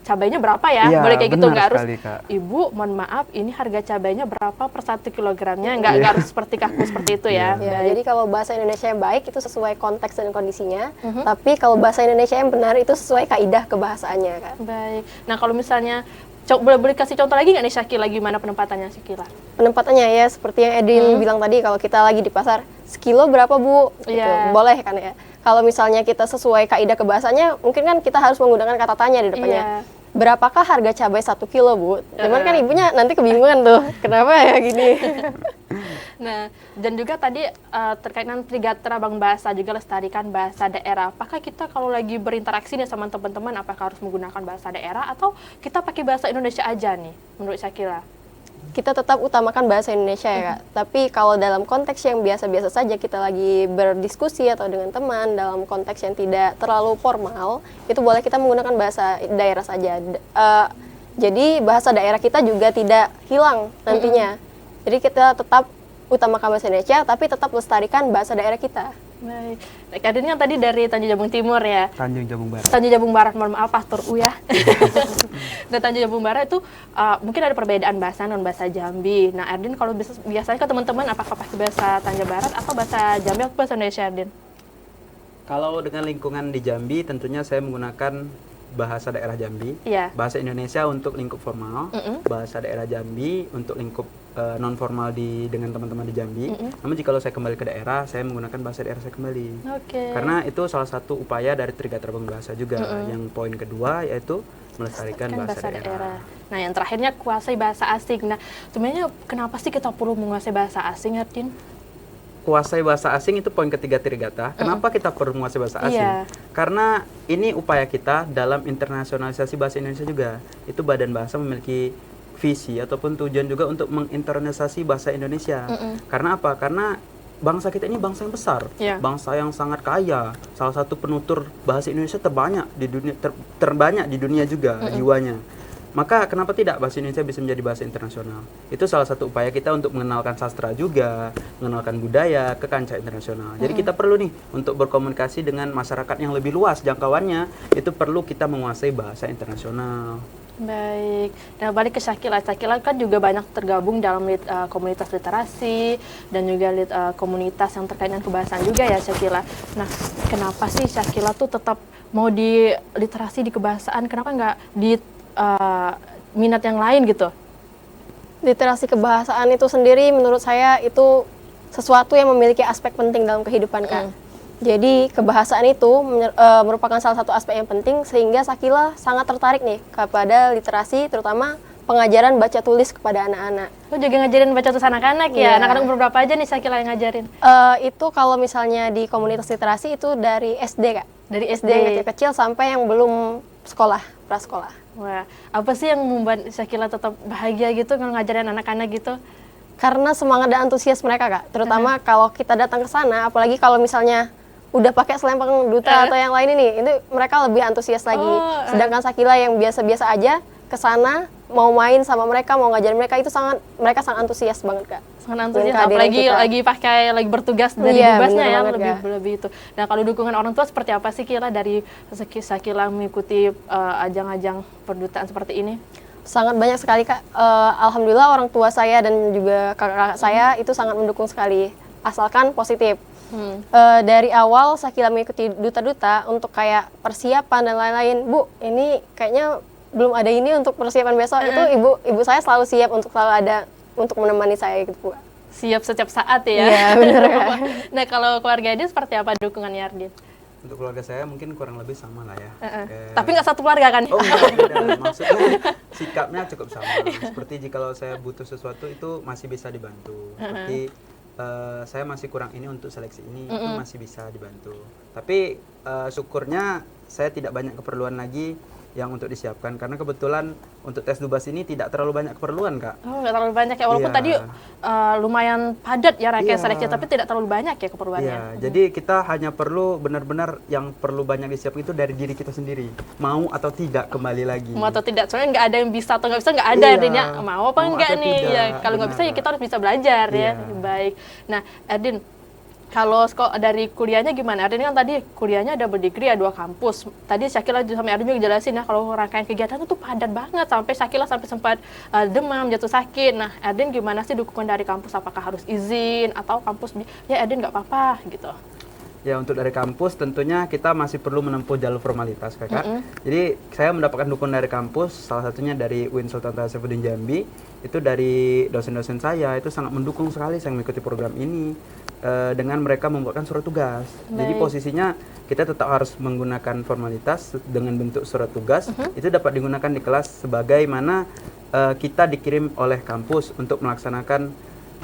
cabainya berapa ya? Iya, Boleh kayak gitu, benar nggak harus. sekali, Kak. Ibu, mohon maaf, ini harga cabainya berapa per 1 kilogramnya? Nggak harus seperti kaku seperti itu ya. Ya, Baik. jadi kalau bahasa Indonesia yang baik itu sesuai konteks dan kondisinya, tapi kalau bahasa Indonesia yang benar itu sesuai kaidah kebahasaannya, Kak. Baik. Nah kalau misalnya, boleh kasih contoh lagi nggak nih Syakila, gimana penempatannya Syakila? Penempatannya ya seperti yang Edin bilang tadi, kalau kita lagi di pasar, sekilo berapa Bu? Gitu. Iya. Boleh kan ya. Kalau misalnya kita sesuai kaidah kebahasaannya, mungkin kan kita harus menggunakan kata tanya di depannya. Iya. Berapakah harga cabai 1 kilo Bu? Cuman kan ibunya nanti kebingungan tuh, kenapa ya gini? Nah, dan juga tadi terkait dengan Trigatera Bank Bahasa, juga lestarikan bahasa daerah. Apakah kita kalau lagi berinteraksi nih sama teman-teman, apakah harus menggunakan bahasa daerah atau kita pakai bahasa Indonesia aja nih, menurut Syakila? Kita tetap utamakan bahasa Indonesia ya Kak. Tapi kalau dalam konteks yang biasa-biasa saja, kita lagi berdiskusi atau dengan teman dalam konteks yang tidak terlalu formal, itu boleh kita menggunakan bahasa daerah saja. Jadi bahasa daerah kita juga tidak hilang nantinya. Jadi kita tetap utamakan bahasa Indonesia, tapi tetap lestarikan bahasa daerah kita. Baik. Kadernya tadi dari Tanjung Jabung Timur ya. Tanjung Jabung Barat. Tanjung Jabung Barat, mohon maaf Pastor U ya. Dan Tanjung Jabung Barat itu mungkin ada perbedaan bahasa non bahasa Jambi. Nah, Erdin kalau biasanya ke teman-teman apakah pakai bahasa Tanjung Barat atau bahasa Jambi atau bahasa Indonesia, Erdin? Kalau dengan lingkungan di Jambi, tentunya saya menggunakan bahasa daerah Jambi, Iya. bahasa Indonesia untuk lingkup formal, bahasa daerah Jambi untuk lingkup non formal dengan teman-teman di Jambi. Namun jika saya kembali ke daerah, saya menggunakan bahasa daerah saya kembali. Oke. Karena itu salah satu upaya dari Trigatera Bank Bahasa juga. Yang poin kedua yaitu melestarikan bahasa daerah. Nah, yang terakhirnya kuasai bahasa asing. Nah, sebenarnya kenapa sih kita perlu menguasai bahasa asing, Erdin? Kuasai bahasa asing itu poin ketiga Trigata. Kenapa kita perlu menguasai bahasa asing? Iya. Karena ini upaya kita dalam internasionalisasi bahasa Indonesia juga. Itu Badan Bahasa memiliki visi ataupun tujuan juga untuk menginternalisasi bahasa Indonesia. Karena apa? Karena bangsa kita ini bangsa yang besar, Iya. bangsa yang sangat kaya. Salah satu penutur bahasa Indonesia terbanyak di dunia, terbanyak di dunia juga jiwanya. Maka kenapa tidak bahasa Indonesia bisa menjadi bahasa internasional? Itu salah satu upaya kita untuk mengenalkan sastra juga, mengenalkan budaya ke kancah internasional. Jadi kita perlu nih untuk berkomunikasi dengan masyarakat yang lebih luas jangkauannya, itu perlu kita menguasai bahasa internasional. Baik. Nah, balik ke Syakila. Syakila kan juga banyak tergabung dalam komunitas literasi dan juga komunitas yang terkait dengan kebahasaan juga ya, Syakila. Nah, kenapa sih Syakila tuh tetap mau di literasi di kebahasaan? Kenapa nggak di minat yang lain gitu? Literasi kebahasaan itu sendiri menurut saya itu sesuatu yang memiliki aspek penting dalam kehidupan Kak. Jadi kebahasaan itu merupakan salah satu aspek yang penting, sehingga Syakila sangat tertarik nih kepada literasi, terutama pengajaran baca tulis kepada anak-anak. Lo juga ngajarin baca tulis anak-anak ya? Iya. Anak-anak umur berapa aja nih Syakila yang ngajarin? Itu kalau misalnya di komunitas literasi itu dari SD Kak. Dari SD? Dari kecil-kecil sampai yang belum sekolah, prasekolah. Wah, apa sih yang membuat Syakila tetap bahagia gitu kalau ngajarin anak-anak gitu? Karena semangat dan antusias mereka Kak. Terutama kalau kita datang ke sana, apalagi kalau misalnya udah pakai selempang duta atau yang lain ini mereka lebih antusias lagi. Sedangkan Syakila yang biasa-biasa aja ke sana mau main sama mereka, mau ngajarin mereka, itu mereka sangat antusias banget Kak. Sangat antusias, Dengan kehadiran apalagi kita. lagi bertugas dari Iya, tugasnya bener ya, banget, lebih itu. Nah, kalau dukungan orang tua seperti apa sih Kila dari Syakila mengikuti ajang-ajang perdutaan seperti ini? Sangat banyak sekali Kak. Alhamdulillah orang tua saya dan juga kakak-kakak saya itu sangat mendukung sekali, asalkan positif. Dari awal Syakila mengikuti duta-duta untuk kayak persiapan dan lain-lain. Bu, ini kayaknya belum ada ini untuk persiapan besok. Itu ibu saya selalu siap untuk selalu ada untuk menemani saya gitu Bu. Siap setiap saat ya? Iya, bener Kak. Nah, kalau keluarga Ardin seperti apa dukungannya Ardin? Untuk keluarga saya mungkin kurang lebih sama lah ya. Tapi nggak satu keluarga kan? Oh enggak, beda. Maksudnya sikapnya cukup sama. Seperti jika saya butuh sesuatu itu masih bisa dibantu. Seperti saya masih kurang ini untuk seleksi ini, itu masih bisa dibantu. Tapi syukurnya saya tidak banyak keperluan lagi yang untuk disiapkan karena kebetulan untuk tes Dubas ini tidak terlalu banyak keperluan, Kak. Oh, nggak terlalu banyak ya, walaupun Iya. tadi lumayan padat ya rangkaian Iya. seleksi, tapi tidak terlalu banyak ya keperluannya. Iya, jadi kita hanya perlu benar-benar yang perlu banyak disiapkan itu dari diri kita sendiri. Mau atau tidak kembali lagi. Mau atau tidak, soalnya nggak ada yang bisa atau nggak bisa, nggak ada Iya. artinya mau apa Mau enggak atau nih. tidak, Ya, kalau nggak bisa ya benar. kita harus bisa belajar ya. Iya. Baik. Nah, Erdin, kalau dari kuliahnya gimana? Erdin kan tadi kuliahnya ada berdikri, ada 2 kampus. Tadi Syakila sama Erdin juga jelasin ya kalau rangkaian kegiatan itu padat banget sampai Syakila sampai sempat demam, jatuh sakit. Nah, Erdin gimana sih dukungan dari kampus? Apakah harus izin atau kampus ya Erdin nggak apa-apa gitu? Ya, untuk dari kampus tentunya kita masih perlu menempuh jalur formalitas, Kakak. Jadi saya mendapatkan dukungan dari kampus, salah satunya dari UIN Sultan Saifuddin Jambi. Itu dari dosen-dosen saya, itu sangat mendukung sekali saya mengikuti program ini. Dengan mereka membuatkan surat tugas. Jadi Baik. posisinya kita tetap harus menggunakan formalitas dengan bentuk surat tugas. Itu dapat digunakan di kelas sebagaimana kita dikirim oleh kampus untuk melaksanakan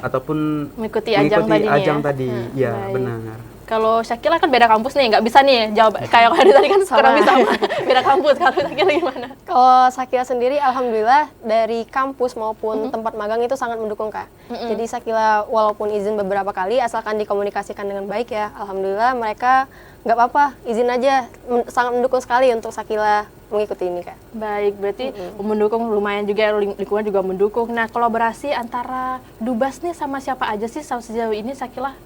ataupun Mengikuti ajang tadinya ajang ya? tadi. Ya, Baik. benar. Kalau Syakila kan beda kampus nih, nggak bisa nih jawab kayak Erdin tadi kan kurang bisa sama beda kampus. Kalau Syakila gimana? Kalau Sakila sendiri, alhamdulillah dari kampus maupun tempat magang itu sangat mendukung, Kak. Jadi Sakila walaupun izin beberapa kali, asalkan dikomunikasikan dengan baik ya, alhamdulillah mereka nggak apa-apa, izin aja. Sangat mendukung sekali untuk Sakila mengikuti ini, Kak. Baik, berarti mendukung lumayan juga, lingkungan juga mendukung. Nah, kolaborasi antara Dubas nih sama siapa aja sih sejauh ini Syakila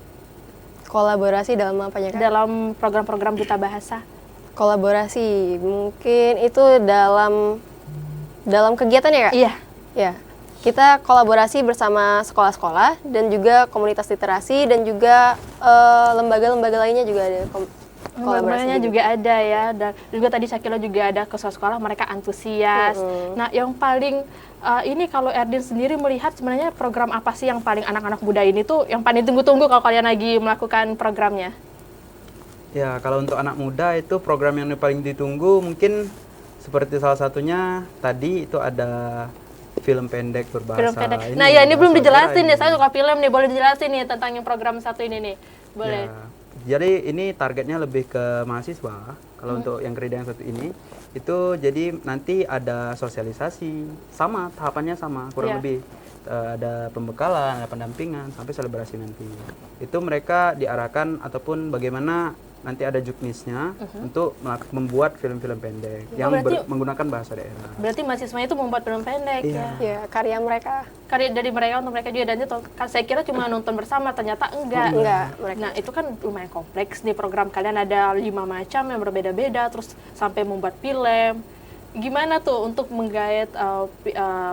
Kolaborasi dalam apanya, Kak? dalam program-program Duta Bahasa? Kolaborasi mungkin itu dalam kegiatan ya, Kak? Iya. Ya, kita kolaborasi bersama sekolah-sekolah dan juga komunitas literasi dan juga lembaga-lembaga lainnya juga ada Kolaborasinya juga ada ya, dan juga tadi Syakila juga ada ke sekolah, mereka antusias. Nah, yang paling ini kalau Erdin sendiri melihat sebenarnya program apa sih yang paling anak-anak muda ini tuh yang paling tunggu-tunggu kalau kalian lagi melakukan programnya? Ya, kalau untuk anak muda itu program yang paling ditunggu mungkin seperti salah satunya tadi itu ada film pendek berbahasa. Film pendek. Nah, ya ini belum bahasa dijelasin daerah ya, saya suka film nih, boleh dijelasin nih tentang yang program satu ini nih, boleh. Ya, jadi ini targetnya lebih ke mahasiswa. Kalau untuk yang kriteria yang satu ini, itu jadi nanti ada sosialisasi, sama tahapannya sama kurang Iya. lebih. Ada pembekalan, ada pendampingan, sampai selebrasi nanti. Itu mereka diarahkan ataupun bagaimana nanti ada juknisnya untuk membuat film-film pendek yang berarti- menggunakan bahasa daerah. Berarti mahasiswanya itu membuat film pendek Iya. ya. Ya, karya mereka. Karya dari mereka untuk mereka juga, dan itu kan saya kira cuma nonton bersama, ternyata enggak. Enggak, mereka. Nah, itu kan lumayan kompleks nih program kalian, ada 5 macam yang berbeda-beda, terus sampai membuat film. Gimana tuh untuk menggait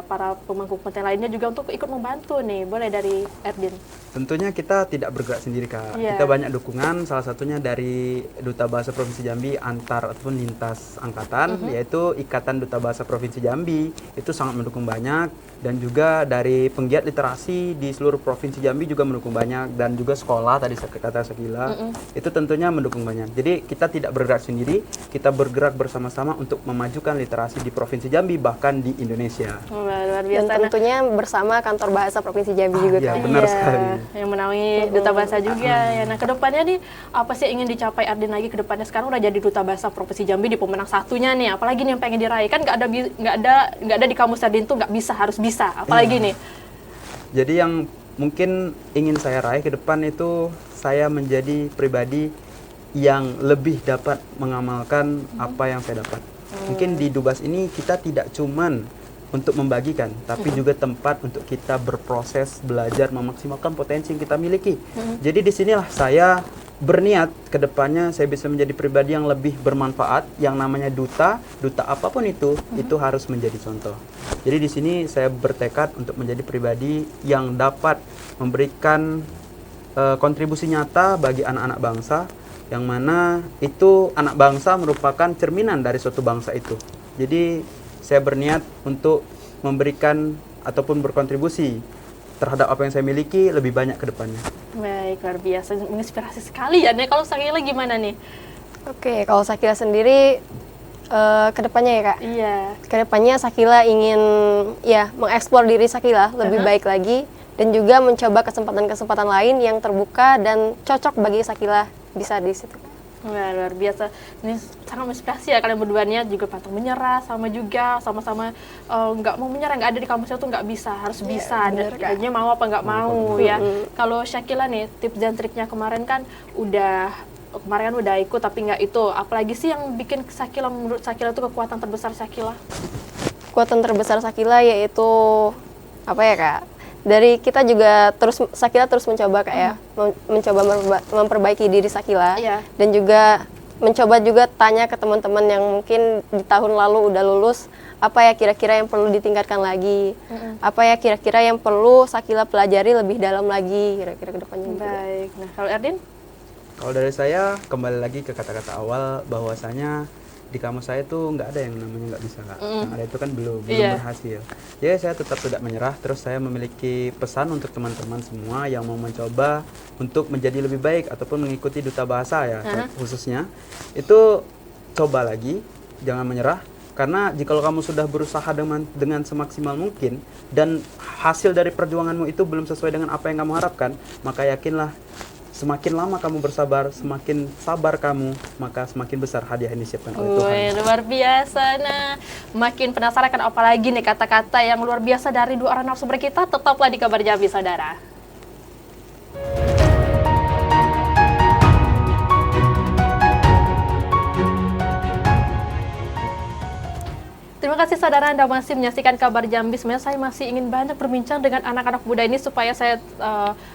para pemangku kepentingan lainnya juga untuk ikut membantu nih? Boleh dari Erdin. Tentunya kita tidak bergerak sendiri, Kak. Iya. Kita banyak dukungan, salah satunya dari Duta Bahasa Provinsi Jambi antar ataupun lintas angkatan, yaitu Ikatan Duta Bahasa Provinsi Jambi. Itu sangat mendukung banyak, dan juga dari penggiat literasi di seluruh Provinsi Jambi juga mendukung banyak, dan juga sekolah tadi kata Syakila, itu tentunya mendukung banyak. Jadi kita tidak bergerak sendiri, kita bergerak bersama-sama untuk memajukan literasi di Provinsi Jambi, bahkan di Indonesia. Luar Dan biasa. Nah, tentunya bersama Kantor Bahasa Provinsi Jambi juga, iya, Kak. benar iya, sekali. yang menaungi Duta Bahasa juga ya. Nah, kedepannya nih apa sih yang ingin dicapai Erdin lagi kedepannya? Sekarang udah jadi Duta Bahasa Provinsi Jambi di pemenang satunya nih, apalagi nih yang pengen diraih? Kan nggak ada di kamus Erdin tuh nggak bisa, harus bisa, apalagi nih? Jadi yang mungkin ingin saya raih ke depan itu saya menjadi pribadi yang lebih dapat mengamalkan apa yang saya dapat. Mungkin di Dubas ini kita tidak cuman untuk membagikan, tapi juga tempat untuk kita berproses, belajar, memaksimalkan potensi yang kita miliki. Jadi disinilah saya berniat ke depannya saya bisa menjadi pribadi yang lebih bermanfaat, yang namanya duta apapun itu harus menjadi contoh. Jadi di sini saya bertekad untuk menjadi pribadi yang dapat memberikan kontribusi nyata bagi anak-anak bangsa, yang mana itu anak bangsa merupakan cerminan dari suatu bangsa itu. Jadi saya berniat untuk memberikan ataupun berkontribusi terhadap apa yang saya miliki lebih banyak ke depannya. Baik, luar biasa, menginspirasi sekali ya. Nih, kalau Syakila gimana nih? Oke, kalau Sakila sendiri kedepannya ya, Kak. Iya. Kedepannya Sakila ingin ya mengeksplor diri Sakila lebih baik lagi, dan juga mencoba kesempatan-kesempatan lain yang terbuka dan cocok bagi Sakila bisa di situ. Wah, luar biasa. Ini sangat menginspirasi ya kalian berduanya, juga pantang menyerah, sama juga sama-sama nggak mau menyerah, nggak ada di kampusnya tuh nggak bisa, harus bisa. bener, Kak. Jadinya mau apa nggak mau ya. Kalau Syakila nih, tips dan triknya kemarin kan udah ikut tapi nggak itu. Apalagi sih yang bikin Syakila, menurut Syakila itu kekuatan terbesar Syakila? Kekuatan terbesar Sakila yaitu apa ya Kak? Dari kita juga Sakila terus mencoba Kak ya, mencoba memperbaiki diri Sakila, Iya. dan juga mencoba juga tanya ke teman-teman yang mungkin di tahun lalu udah lulus, apa ya kira-kira yang perlu ditingkatkan lagi, apa ya kira-kira yang perlu Sakila pelajari lebih dalam lagi kira-kira ke depannya gitu. Baik. Nah, kalau Erdin? Kalau dari saya, kembali lagi ke kata-kata awal, bahwasanya di kamus saya tuh nggak ada yang namanya nggak bisa, Kak. Yang ada itu kan belum Iya. berhasil. Jadi saya tetap tidak menyerah. Terus saya memiliki pesan untuk teman-teman semua yang mau mencoba untuk menjadi lebih baik ataupun mengikuti duta bahasa ya, khususnya itu coba lagi, jangan menyerah. Karena jika kamu sudah berusaha dengan semaksimal mungkin dan hasil dari perjuanganmu itu belum sesuai dengan apa yang kamu harapkan, maka yakinlah, semakin lama kamu bersabar, semakin sabar kamu, maka semakin besar hadiah yang disiapkan oleh Tuhan. Wih, luar biasa. Nah, makin penasaran kan apalagi nih kata-kata yang luar biasa dari dua orang narasumber kita. Tetaplah di Kabar Jambi, saudara. Terima kasih saudara, Anda masih menyaksikan Kabar Jambi. Sebenarnya saya masih ingin banyak berbincang dengan anak-anak muda ini supaya saya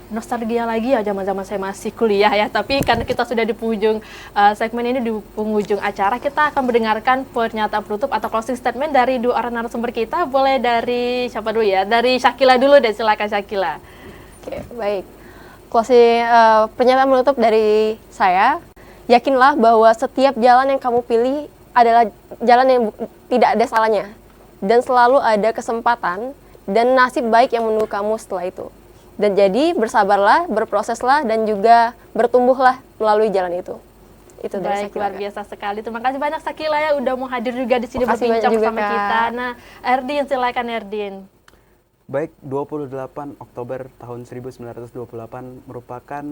nostalgia lagi ya zaman-zaman saya masih kuliah ya. Tapi karena kita sudah di penghujung segmen ini, di penghujung acara, kita akan mendengarkan pernyataan penutup atau closing statement dari dua orang narasumber kita. Boleh dari siapa dulu ya? Dari Syakila dulu deh, silakan Syakila. Oke, baik. Pernyataan menutup dari saya, yakinlah bahwa setiap jalan yang kamu pilih adalah jalan yang tidak ada salahnya, dan selalu ada kesempatan dan nasib baik yang menunggu kamu setelah itu. Dan jadi bersabarlah, berproseslah, dan juga bertumbuhlah melalui jalan itu. Itu dari Baik, Sakila, luar Kak. biasa sekali. Terima kasih banyak Syakila ya udah mau hadir juga di sini Makasih berbincang banyak juga, bersama Kak. kita. Nah, Erdin, silakan Erdin. Baik, 28 Oktober tahun 1928 merupakan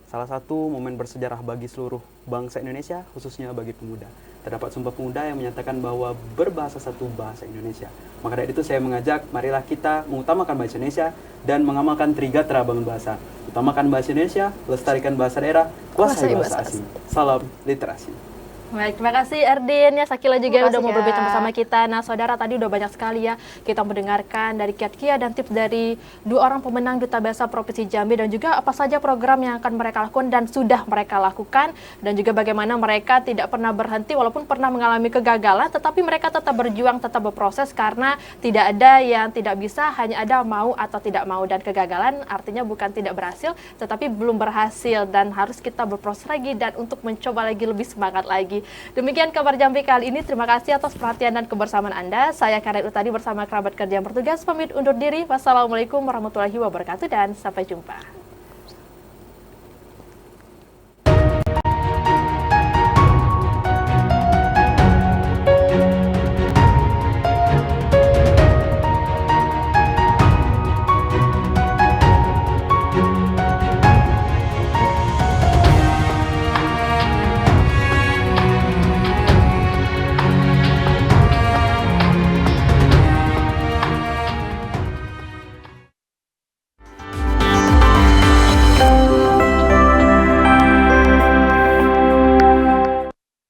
salah satu momen bersejarah bagi seluruh bangsa Indonesia, khususnya bagi pemuda. Terdapat Sumpah Pemuda yang menyatakan bahwa berbahasa satu bahasa Indonesia. Maka dari itu saya mengajak, marilah kita mengutamakan bahasa Indonesia dan mengamalkan Trigatra Bangun Bahasa. Utamakan bahasa Indonesia, lestarikan bahasa daerah, kuasai bahasa asing. Salam literasi. Baik, terima kasih Erdin ya, Syakila juga Terima udah kasih, mau berbincang Kak. bersama kita. Nah, saudara, tadi udah banyak sekali ya kita mendengarkan dari kiat-kiat dan tips dari dua orang pemenang Duta Bahasa Provinsi Jambi, dan juga apa saja program yang akan mereka lakukan dan sudah mereka lakukan, dan juga bagaimana mereka tidak pernah berhenti walaupun pernah mengalami kegagalan, tetapi mereka tetap berjuang, tetap berproses, karena tidak ada yang tidak bisa, hanya ada mau atau tidak mau. Dan kegagalan artinya bukan tidak berhasil, tetapi belum berhasil, dan harus kita berproses lagi dan untuk mencoba lagi, lebih semangat lagi. Demikian Kabar Jambi kali ini. Terima kasih atas perhatian dan kebersamaan Anda. Saya Karen Utadi bersama kerabat kerja yang bertugas pamit undur diri. Wassalamualaikum warahmatullahi wabarakatuh dan sampai jumpa.